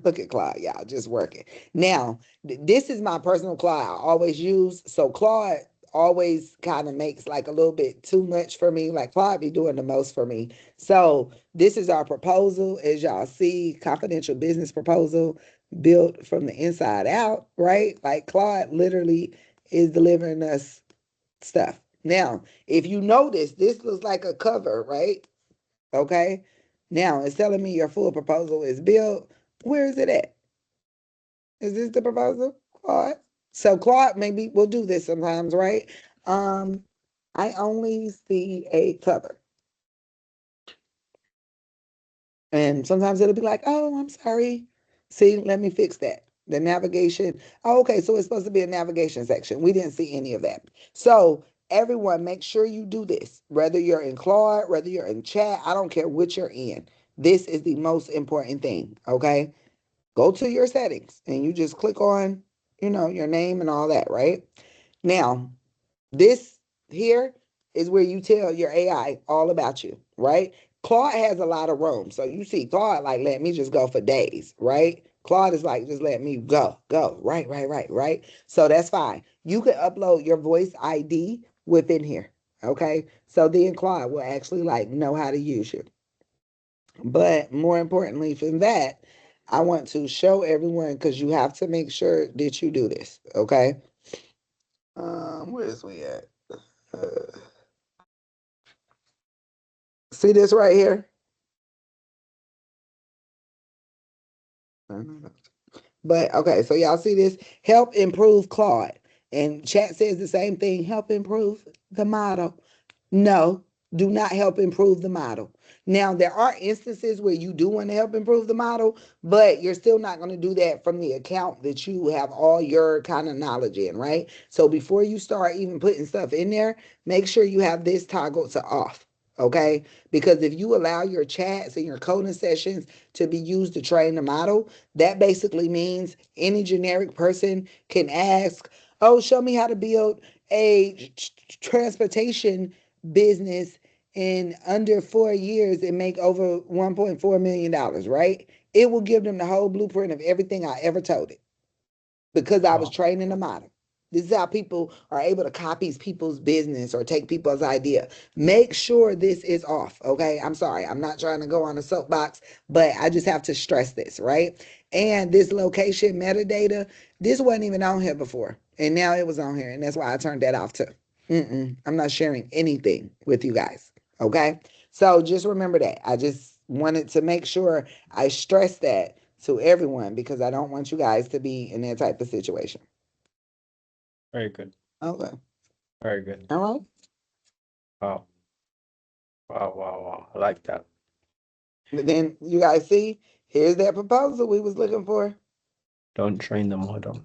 Look at Claude, y'all, just working. Now, this is my personal Claude I always use. So Claude always kind of makes like a little bit too much for me. Like Claude be doing the most for me. So this is our proposal, as y'all see, confidential business proposal built from the inside out, right? Like Claude literally is delivering us stuff. Now, if you notice, this looks like a cover, right? Okay. Now it's telling me your full proposal is built. Where is it at? Is this the proposal, Claude? So Claude, maybe we'll do this sometimes, right? Um, I only see a cover. And sometimes it'll be like, oh, I'm sorry. See, let me fix that. The navigation. Oh, okay, so it's supposed to be a navigation section. We didn't see any of that. So everyone, make sure you do this. Whether you're in Claude, whether you're in chat, I don't care which you're in. This is the most important thing, okay? Go to your settings and you just click on, your name and all that, right? Now, this here is where you tell your AI all about you, right? Claude has a lot of room. So you see Claude like, let me just go for days, right? Claude is like, just let me go. Right. So that's fine. You can upload your voice ID within here. Okay. So then Claude will actually like know how to use you. But more importantly than that, I want to show everyone because you have to make sure that you do this. Okay. Where's we at? Uh, See this right here? But okay, so y'all see this? Help improve Claude. And chat says the same thing, help improve the model. No, do not help improve the model. Now, there are instances where you do want to help improve the model, but you're still not going to do that from the account that you have all your kind of knowledge in, right? So before you start even putting stuff in there, make sure you have this toggled to off. Okay, because if you allow your chats and your coding sessions to be used to train the model, that basically means any generic person can ask, oh, show me how to build a transportation business in under 4 years and make over $1.4 million, right? It will give them the whole blueprint of everything I ever told it because I was Wow. training a model. This is how people are able to copy people's business or take people's idea. Make sure this is off, okay? I'm sorry. I'm not trying to go on a soapbox, but I just have to stress this, right? And this location metadata, this wasn't even on here before. And now it was on here. And that's why I turned that off too. I'm not sharing anything with you guys, okay? So just remember that. I just wanted to make sure I stress that to everyone because I don't want you guys to be in that type of situation. Very good. Okay. Very good. All right. Wow. Wow. Wow. Wow. I like that. And then you guys see, here's that proposal we was looking for. Don't train the model.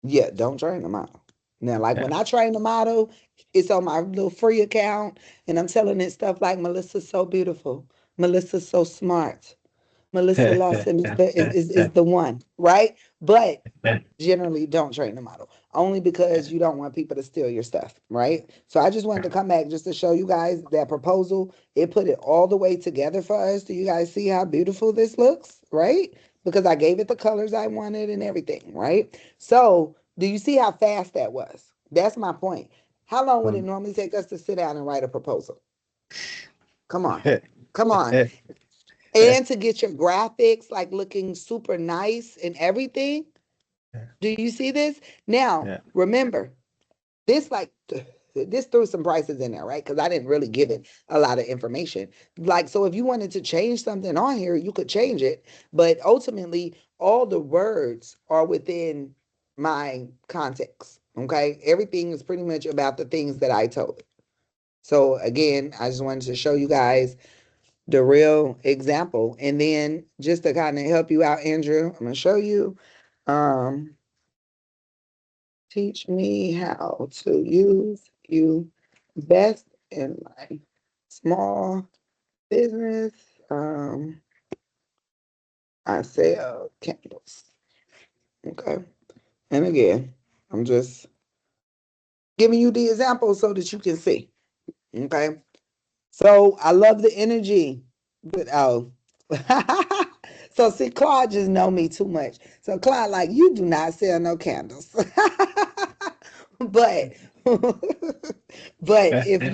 Yeah, don't train the model. Now, like Yeah. when I train the model, it's on my little free account, and I'm telling it stuff like Melissa's so beautiful, Melissa's so smart, Melessa Lawson is the one, right? But generally don't train the model only because you don't want people to steal your stuff, right? So I just wanted to come back just to show you guys that proposal. It put it all the way together for us. Do you guys see how beautiful this looks, right? Because I gave it the colors I wanted and everything, right? So do you see how fast that was? That's my point. How long would it normally take us to sit down and write a proposal? Come on. Come on. And to get your graphics like looking super nice and everything. Do you see this? Now, Yeah. remember, this like this threw some prices in there, right? Because I didn't really give it a lot of information. Like, so if you wanted to change something on here, you could change it. But ultimately, all the words are within my context. Okay. Everything is pretty much about the things that I told it. So again, I just wanted to show you guys the real example. And then just to kind of help you out, Andrew, I'm gonna show you. Um, Teach me how to use you best in my small business. I sell candles. Okay. And again, I'm just giving you the example so that you can see. Okay. So I love the energy. But oh. So see, Claude just know me too much. So Claude, like, you do not sell no candles. But but if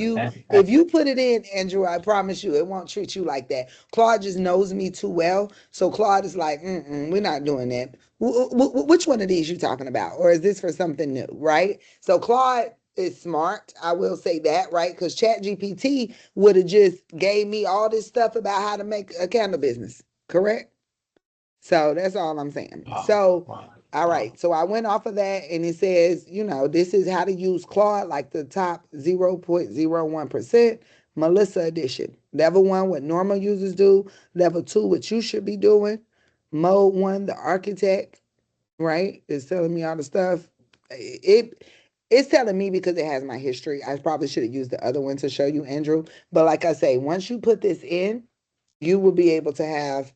you put it in, Andrew, I promise you, it won't treat you like that. Claude just knows me too well, so Claude is like, we're not doing that. Which one of these you talking about, or is this for something new, right? So Claude is smart. I will say that, right? Because Chat GPT would have just gave me all this stuff about how to make a candle business, correct? So that's all I'm saying. Wow. So, Wow. all right. So I went off of that and it says, this is how to use Claude, like the top 0.01%, Melissa edition. Level 1, what normal users do. Level 2, what you should be doing. Mode 1, the architect, right? It's telling me all the stuff. It's telling me because it has my history. I probably should have used the other one to show you, Andrew. But like I say, once you put this in, you will be able to have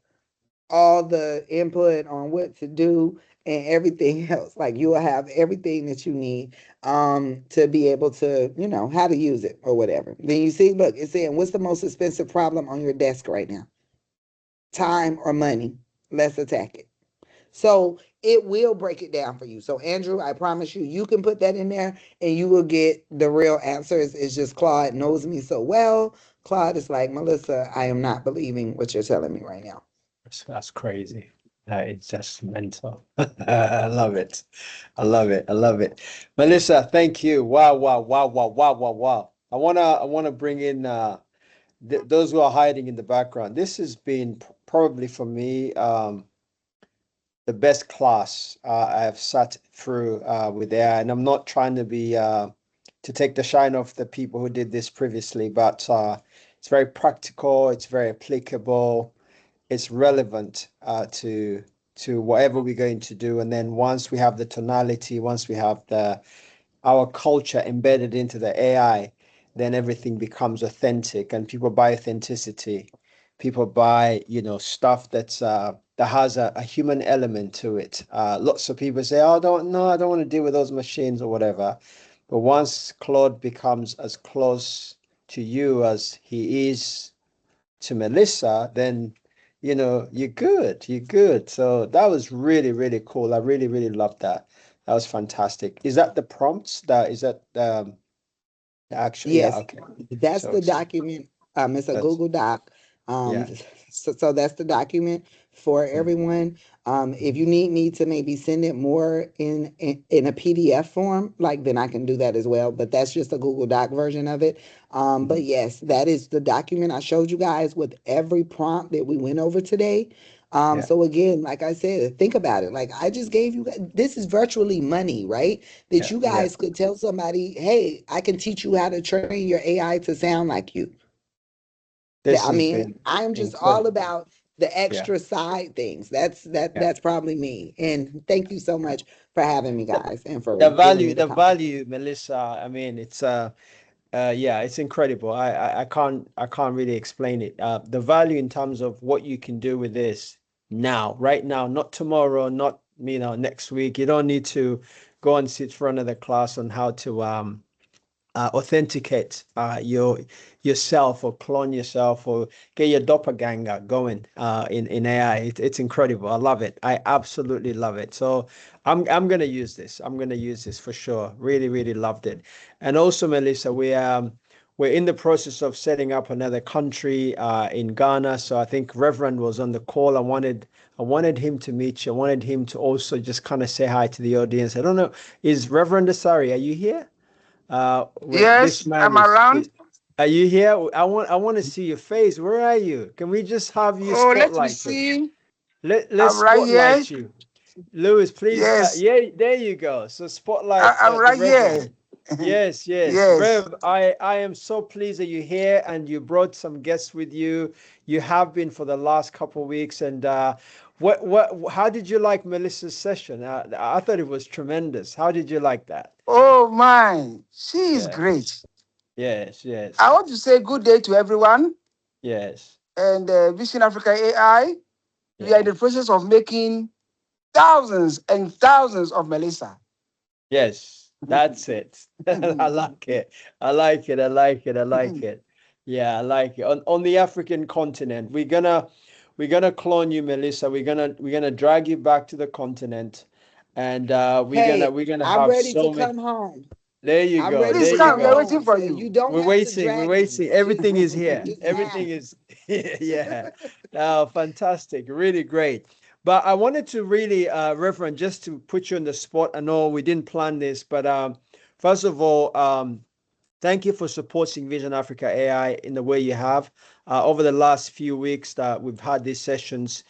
all the input on what to do and everything else. Like you will have everything that you need to be able to, how to use it or whatever. Then you see, look, it's saying what's the most expensive problem on your desk right now? Time or money? Let's attack it. So it will break it down for you. So Andrew, I promise you, you can put that in there and you will get the real answers. It's just Claude knows me so well. Claude is like, Melissa, I am not believing what you're telling me right now. That's crazy. That is just mental. I love it. I love it. I love it. Melissa, thank you. Wow, wow, wow, wow, wow, wow, wow. I wanna bring in th those who are hiding in the background. This has been probably for me the best class I've sat through with AI, and I'm not trying to be to take the shine off the people who did this previously, but it's very practical, it's very applicable, it's relevant to whatever we're going to do. And then once we have the tonality, once we have the our culture embedded into the AI, then everything becomes authentic, and people buy authenticity. People buy, stuff that has a human element to it. Lots of people say, "Oh, I don't want to deal with those machines or whatever." But once Claude becomes as close to you as he is to Melissa, then you're good. You're good. So that was really, really cool. I really, really loved that. That was fantastic. Is that the prompts? Is that the actual? Yeah, Yes, okay. that's So the document. It's a that's Google Doc. Um, yeah. so that's the document for Mm, everyone. If mhm, you need me to maybe send it more in a PDF form, like then I can do that as well. But that's just a Google Doc version of it. But mhm. yes, that is the document I showed you guys with every prompt that we went over today. Yeah. So again, like I said, think about it. Like I just gave you, this is virtually money, right? That Yeah. you Yeah. guys could tell somebody, hey, I can teach you how to train your AI to sound like you. This I has mean, been I'm just all incredible. about the Yeah. extra side things. Yeah. That's probably me. And thank you so much for having me, guys, and for The giving me value, the the compliment. value, Melissa. I mean, it's yeah, it's incredible. I can't really explain it. The value in terms of what you can do with this now, right now, not tomorrow, not next week. You don't need to go and sit for another class on how to authenticate yourself or clone yourself or get your doppelganger going in AI. It's incredible. I love it. I absolutely love it. So I'm gonna use this. I'm gonna use this for sure. Really, really loved it. And also, Melissa, we're in the process of setting up another country in Ghana. So I think Reverend was on the call. I wanted him to meet you. I wanted him to also just kind of say hi to the audience. I don't know, is Reverend Asari, are you here? This Yes, man I'm around. is are you here? I want to see your face. Where are you? Can we just have you Oh, let me spotlighted? see. Let's I'm right here. spotlight you. Lewis, please. Yes, Yeah, there you go. So spotlight I'm the right Reverend. here. Yes, yes. Yes. Rev, I am so pleased that you're here and you brought some guests with you. You have been for the last couple of weeks. And how did you like Melissa's session? I thought it was tremendous. How did you like that? Oh, my. She is Yeah. great. Yes, I yes, want to say good day to everyone yes. and Vision Africa AI. We are in Yeah. the process of making thousands and thousands of Melissa. Yes, that's it. I like it. I like it. I like it. I like it. Yeah, I like it. On the African continent, we're gonna clone you, Melissa. We're gonna drag you back to the continent, and Hey, we're gonna I'm have ready to so many. come home. There you I'm go. ready Please There to you come. come We are go. waiting home. for So you you. don't We're have to waiting. We're drag me. waiting. Everything is here. It's Everything now. is yeah. Oh, fantastic. Really great. But I wanted to really, Reverend, just to put you on the spot. I know we didn't plan this, but first of all, thank you for supporting Vision Africa AI in the way you have. Over the last few weeks that we've had these sessions,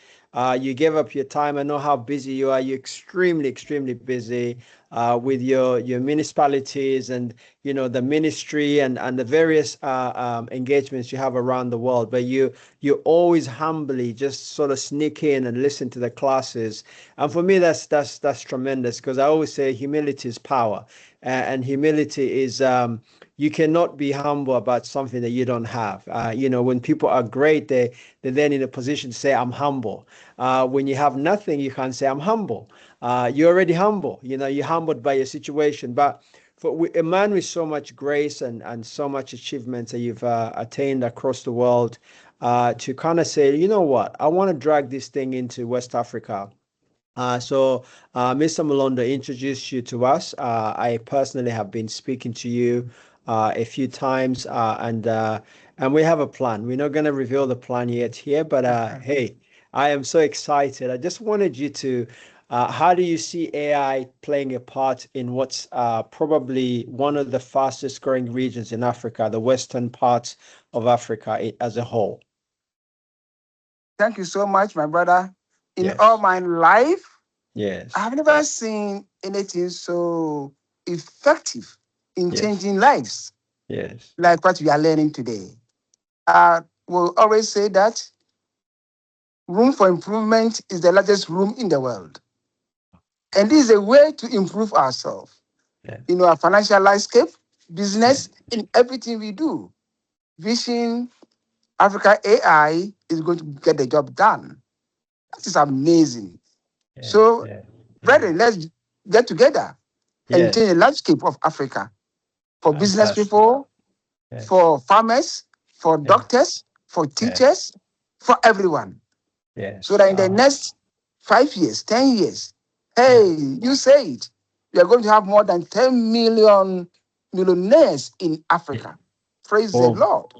you gave up your time. I know how busy you are. You're extremely, extremely busy with your municipalities and the ministry and the various engagements you have around the world. But you always humbly just sort of sneak in and listen to the classes. And for me, that's tremendous because I always say humility is power, and humility is you cannot be humble about something that you don't have. When people are great, they're then in a position to say, I'm humble. When you have nothing, you can't say, I'm humble. You're already humble. You're humbled by your situation. But for a man with so much grace and so much achievements that you've attained across the world, to kind of say, you know what, I want to drag this thing into West Africa. Mr. Malondo introduced you to us. I personally have been speaking to you a few times, and we have a plan. We're not going to reveal the plan yet here, but hey, I am so excited. I just wanted you to, how do you see AI playing a part in what's probably one of the fastest growing regions in Africa, the western parts of Africa as a whole? Thank you so much, my brother. In all Yes, my life, I yes, have never seen anything so effective in yes, changing lives yes, like what we are learning today. I will always say that room for improvement is the largest room in the world. And this is a way to improve ourselves yes, in our financial landscape, yes, business, in everything we do. Vision Africa AI is going to get the job done. That is amazing. yes, So, yes, yes. brethren, let's get together and change the Yes, landscape of Africa for business fantastic. people, Yes, for farmers, for yes, doctors, for yes, teachers, for everyone. So yes. that in the next 5 years, 10 years, Yeah. hey, you say it, we are going to have more than 10 million millionaires in Yeah. Africa. Praise the Boom, Lord.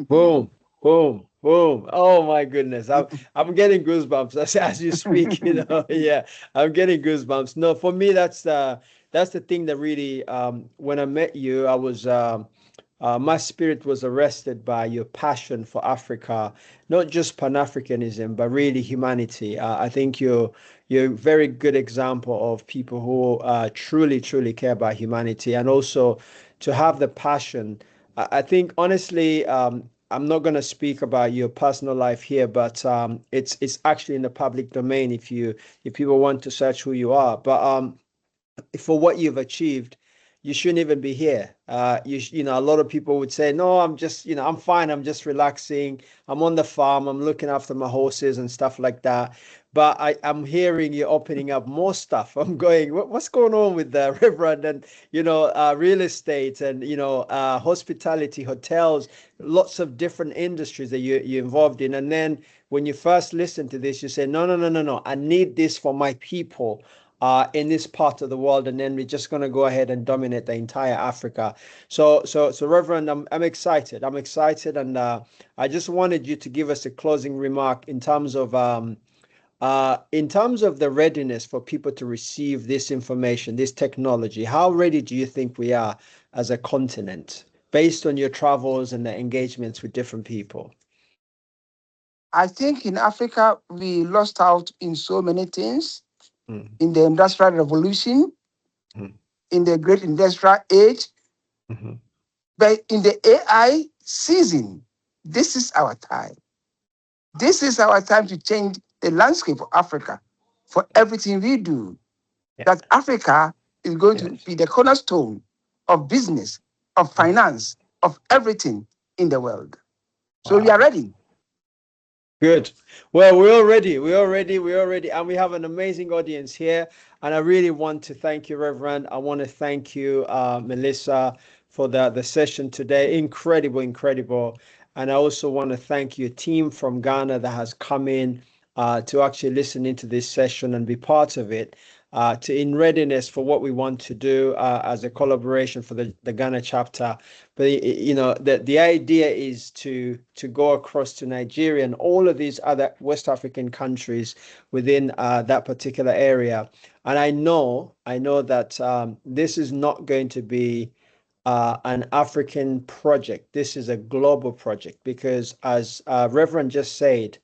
boom, boom, boom. Oh my goodness. I'm getting goosebumps as you speak, Yeah, I'm getting goosebumps. No, for me that's the thing that really when I met you, I was My spirit was arrested by your passion for Africa, not just Pan-Africanism, but really humanity. I think you're a very good example of people who truly, truly care about humanity, and also to have the passion. I think honestly, I'm not going to speak about your personal life here, but it's actually in the public domain if people want to search who you are. But for what you've achieved, you shouldn't even be here. You know, a lot of people would say, no, I'm just, I'm fine. I'm just relaxing. I'm on the farm. I'm looking after my horses and stuff like that. But I'm hearing you opening up more stuff. I'm going, what's going on with the Reverend? And, real estate and, hospitality, hotels, lots of different industries that you're involved in. And then when you first listen to this, you say, no, no, no, no, no. I need this for my people in this part of the world, and then we're just going to go ahead and dominate the entire Africa. So, Reverend, I'm excited. I'm excited, and I just wanted you to give us a closing remark in terms of the readiness for people to receive this information, this technology. How ready do you think we are as a continent, based on your travels and the engagements with different people? I think in Africa, we lost out in so many things Mm, in the Industrial Revolution, mm, in the Great Industrial Age, mhm. but in the AI season, this is our time. This is our time to change the landscape of Africa for everything we do. Yeah. That Africa is going to Yes. be the cornerstone of business, of finance, of everything in the world. So we are Wow. ready. Good. Well, we're already, and we have an amazing audience here. And I really want to thank you, Reverend. I want to thank you, Melissa, for the session today. Incredible, incredible. And I also want to thank your team from Ghana that has come in to actually listen into this session and be part of it. To in readiness for what we want to do as a collaboration for the Ghana chapter. But the idea is to go across to Nigeria and all of these other West African countries within that particular area. And I know that this is not going to be an African project. This is a global project because, as Reverend just said,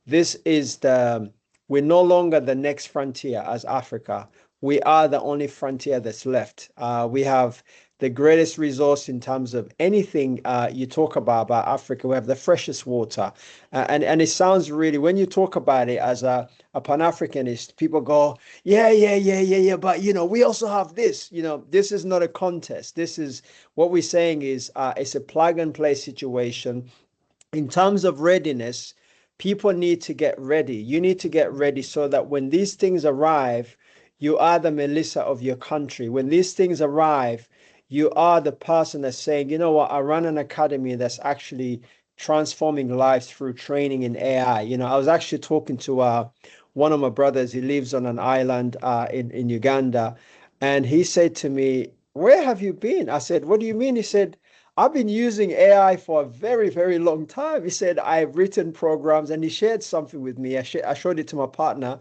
this is we're no longer the next frontier as Africa. We are the only frontier that's left. We have the greatest resource in terms of anything you talk about Africa. We have the freshest water. And it sounds really, when you talk about it as a Pan-Africanist, people go, yeah, yeah, yeah, yeah, yeah. But, we also have this. This is not a contest. This is what we're saying is it's a plug and play situation in terms of readiness. People need to get ready. You need to get ready so that when these things arrive, you are the Melissa of your country. When these things arrive, you are the person that's saying, you know what, I run an academy that's actually transforming lives through training in AI. I was actually talking to one of my brothers. He lives on an island in Uganda. And he said to me, where have you been? I said, what do you mean? He said, I've been using AI for a very, very long time. He said, I've written programs, and he shared something with me. I showed it to my partner.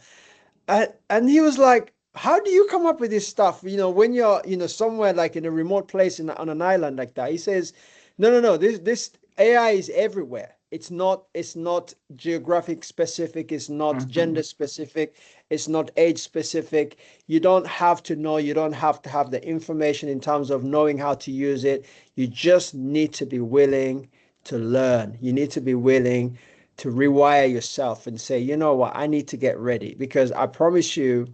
And he was like, how do you come up with this stuff? When you're, somewhere like in a remote place on an island like that. He says, no, no, no, this AI is everywhere. It's not geographic specific, it's not Mhm. gender specific, it's not age specific. You don't have to know, you don't have to have the information in terms of knowing how to use it. You just need to be willing to learn. You need to be willing to rewire yourself and say, you know what, I need to get ready, because I promise you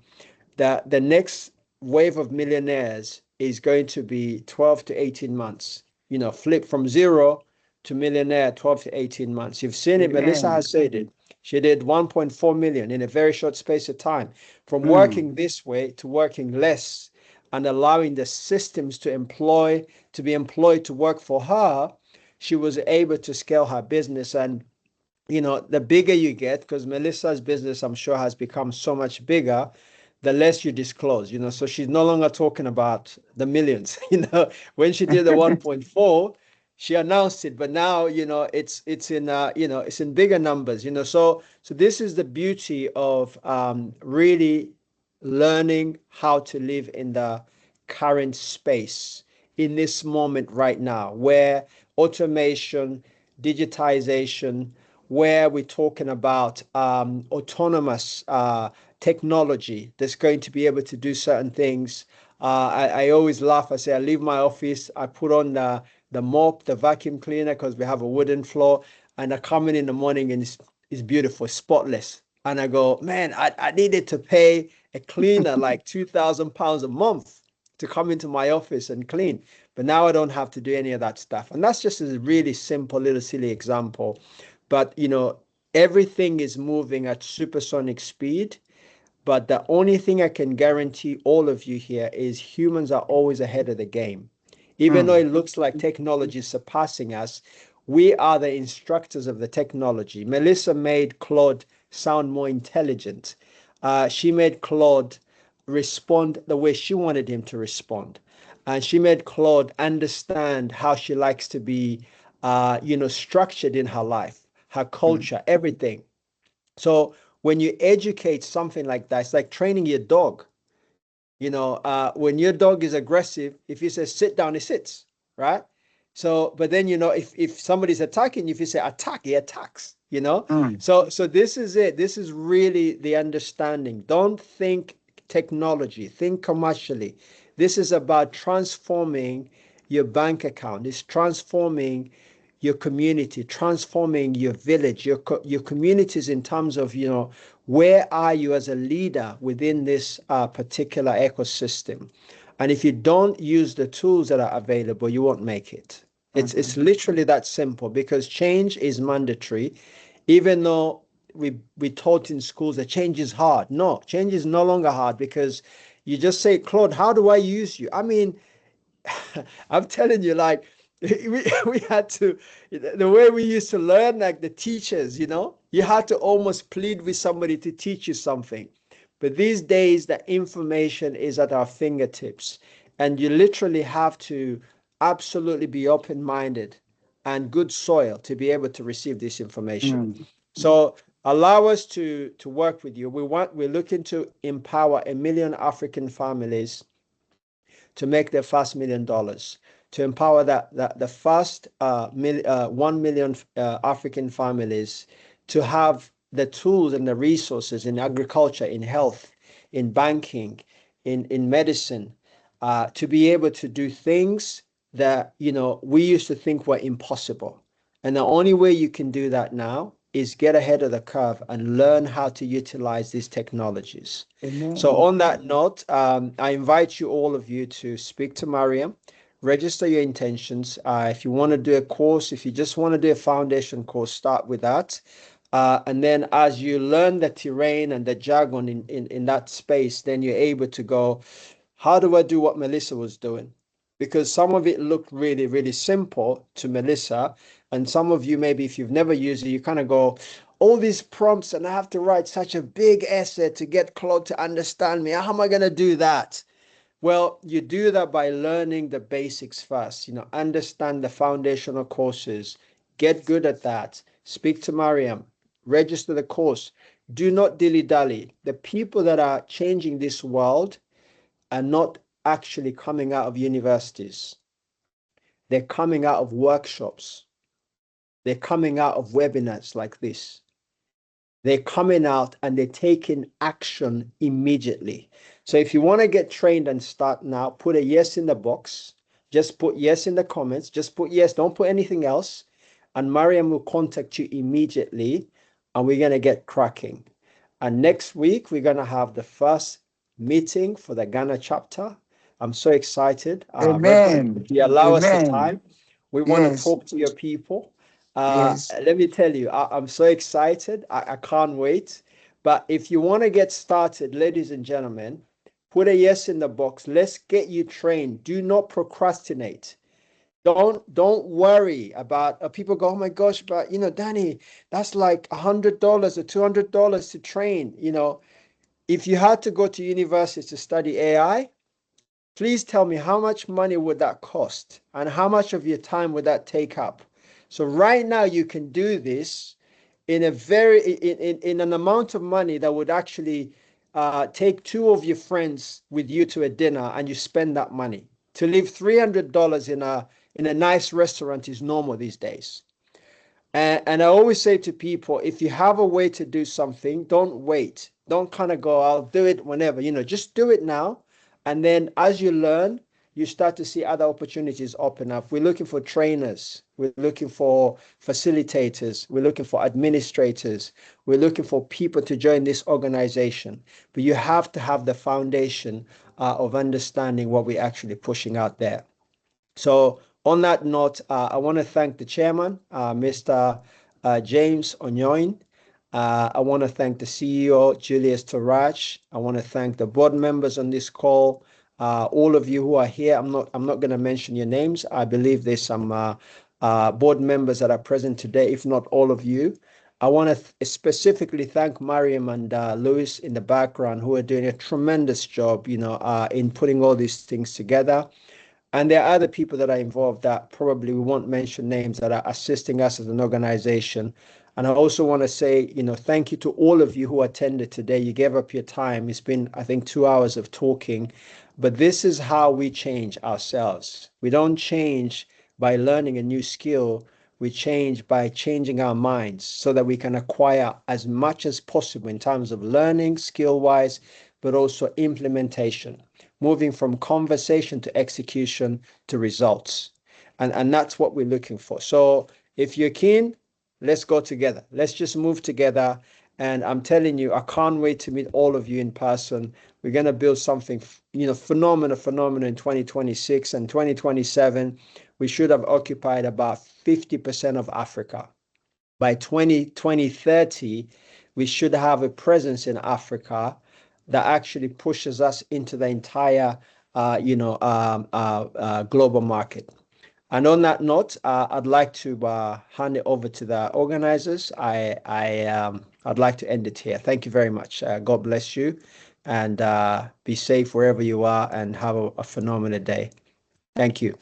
that the next wave of millionaires is going to be 12 to 18 months. Flip from zero to millionaire, 12 to 18 months. You've seen it. Melissa Amen. has said it. She did 1.4 million in a very short space of time, from Mm. working this way to working less and allowing the systems to be employed to work for her. She was able to scale her business. And the bigger you get, because Melissa's business, I'm sure, has become so much bigger, the less you disclose, so she's no longer talking about the millions. When she did the 1.4, she announced it, but now, it's in bigger numbers, so this is the beauty of really learning how to live in the current space. in this moment right now, where automation, digitization, where we're talking about autonomous technology that's going to be able to do certain things. I always laugh. I say, I leave my office, I put on the mop, the vacuum cleaner, because we have a wooden floor, and I come in the morning and it's beautiful, spotless. And I go, man, I needed to pay a cleaner like £2,000 a month to come into my office and clean. But now I don't have to do any of that stuff. And that's just a really simple, little silly example. But, everything is moving at supersonic speed. But the only thing I can guarantee all of you here is humans are always ahead of the game. Even though it looks like technology is surpassing us, we are the instructors of the technology. Melissa made Claude sound more intelligent. She made Claude respond the way she wanted him to respond. And she made Claude understand how she likes to be, structured in her life, her culture, everything. So when you educate something like that, it's like training your dog. When your dog is aggressive, if you say sit down, he sits, right? So, but then if somebody's attacking you, if you say attack, he attacks. So this is it. This is really the understanding. Don't think technology, think commercially. This is about transforming your bank account. It's transforming your community, transforming your village, your communities in terms of, where are you as a leader within this particular ecosystem? And if you don't use the tools that are available, you won't make it. It's literally that simple, because change is mandatory, even though we taught in schools that change is hard. No, change is no longer hard, because you just say, Claude, how do I use you? I mean, I'm telling you, like, we had to, the way we used to learn, like the teachers, you had to almost plead with somebody to teach you something. But these days, the information is at our fingertips, and you literally have to absolutely be open-minded and good soil to be able to receive this information. So allow us to work with you. We're looking to empower 1 million African families to make their first $1 million, to empower the first 1 million African families to have the tools and the resources in agriculture, in health, in banking, in medicine, to be able to do things that we used to think were impossible. And the only way you can do that now is get ahead of the curve and learn how to utilize these technologies. Amen. So on that note, I invite you, all of you, to speak to Mariam, register your intentions. If you want to do a course, if you just want to do a foundation course, start with that. And then as you learn the terrain and the jargon in that space, then you're able to go, how do I do what Melissa was doing? Because some of it looked really, really simple to Melissa. And some of you, maybe if you've never used it, you kind of go, all these prompts, and I have to write such a big essay to get Claude to understand me. How am I going to do that? Well, you do that by learning the basics first, understand the foundational courses, get good at that, speak to Mariam, register the course. Do not dilly-dally. The people that are changing this world are not actually coming out of universities. They're coming out of workshops. They're coming out of webinars like this. They're coming out and they're taking action immediately. So if you want to get trained and start now, put a yes in the box. Just put yes in the comments. Just put yes. Don't put anything else. And Mariam will contact you immediately, and we're going to get cracking. And next week, we're going to have the first meeting for the Ghana chapter. I'm so excited. Reverend, Amen. if you allow us the Amen. time, we want to Yes. talk to your people. Yes. Let me tell you, I'm so excited. I can't wait. But if you want to get started, ladies and gentlemen, put a yes in the box. Let's get you trained. Do not procrastinate. Don't worry about people go, oh my gosh, but Danny, that's like $100 or $200 to train. If you had to go to university to study AI, please tell me how much money would that cost and how much of your time would that take up? So right now you can do this in a in an amount of money that would actually take two of your friends with you to a dinner, and you spend that money. To leave $300 in a nice restaurant is normal these days. And I always say to people, if you have a way to do something, don't wait. Don't kind of go, I'll do it whenever, just do it now. And then as you learn, you start to see other opportunities open up. We're looking for trainers. We're looking for facilitators. We're looking for administrators. We're looking for people to join this organization. But you have to have the foundation of understanding what we're actually pushing out there. So on that note, I want to thank the chairman, Mr. James Onyoin. I want to thank the CEO, Julius Tarach. I want to thank the board members on this call. All of you who are here, I'm not going to mention your names. I believe there's some board members that are present today, if not all of you. I want to specifically thank Mariam and Louis in the background, who are doing a tremendous job, in putting all these things together. And there are other people that are involved that probably we won't mention names, that are assisting us as an organization. And I also want to say, thank you to all of you who attended today. You gave up your time. It's been, I think, 2 hours of talking. But this is how we change ourselves. We don't change by learning a new skill. We change by changing our minds so that we can acquire as much as possible in terms of learning, skill-wise, but also implementation, moving from conversation to execution to results. And that's what we're looking for. So if you're keen, let's go together. Let's just move together. And I'm telling you, I can't wait to meet all of you in person. We're going to build something, phenomenal in 2026 and 2027. We should have occupied about 50% of Africa. By 2030, we should have a presence in Africa that actually pushes us into the entire, global market. And on that note, I'd like to hand it over to the organizers. I'd like to end it here. Thank you very much. God bless you, and be safe wherever you are, and have a phenomenal day. Thank you.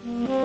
Mm-hmm.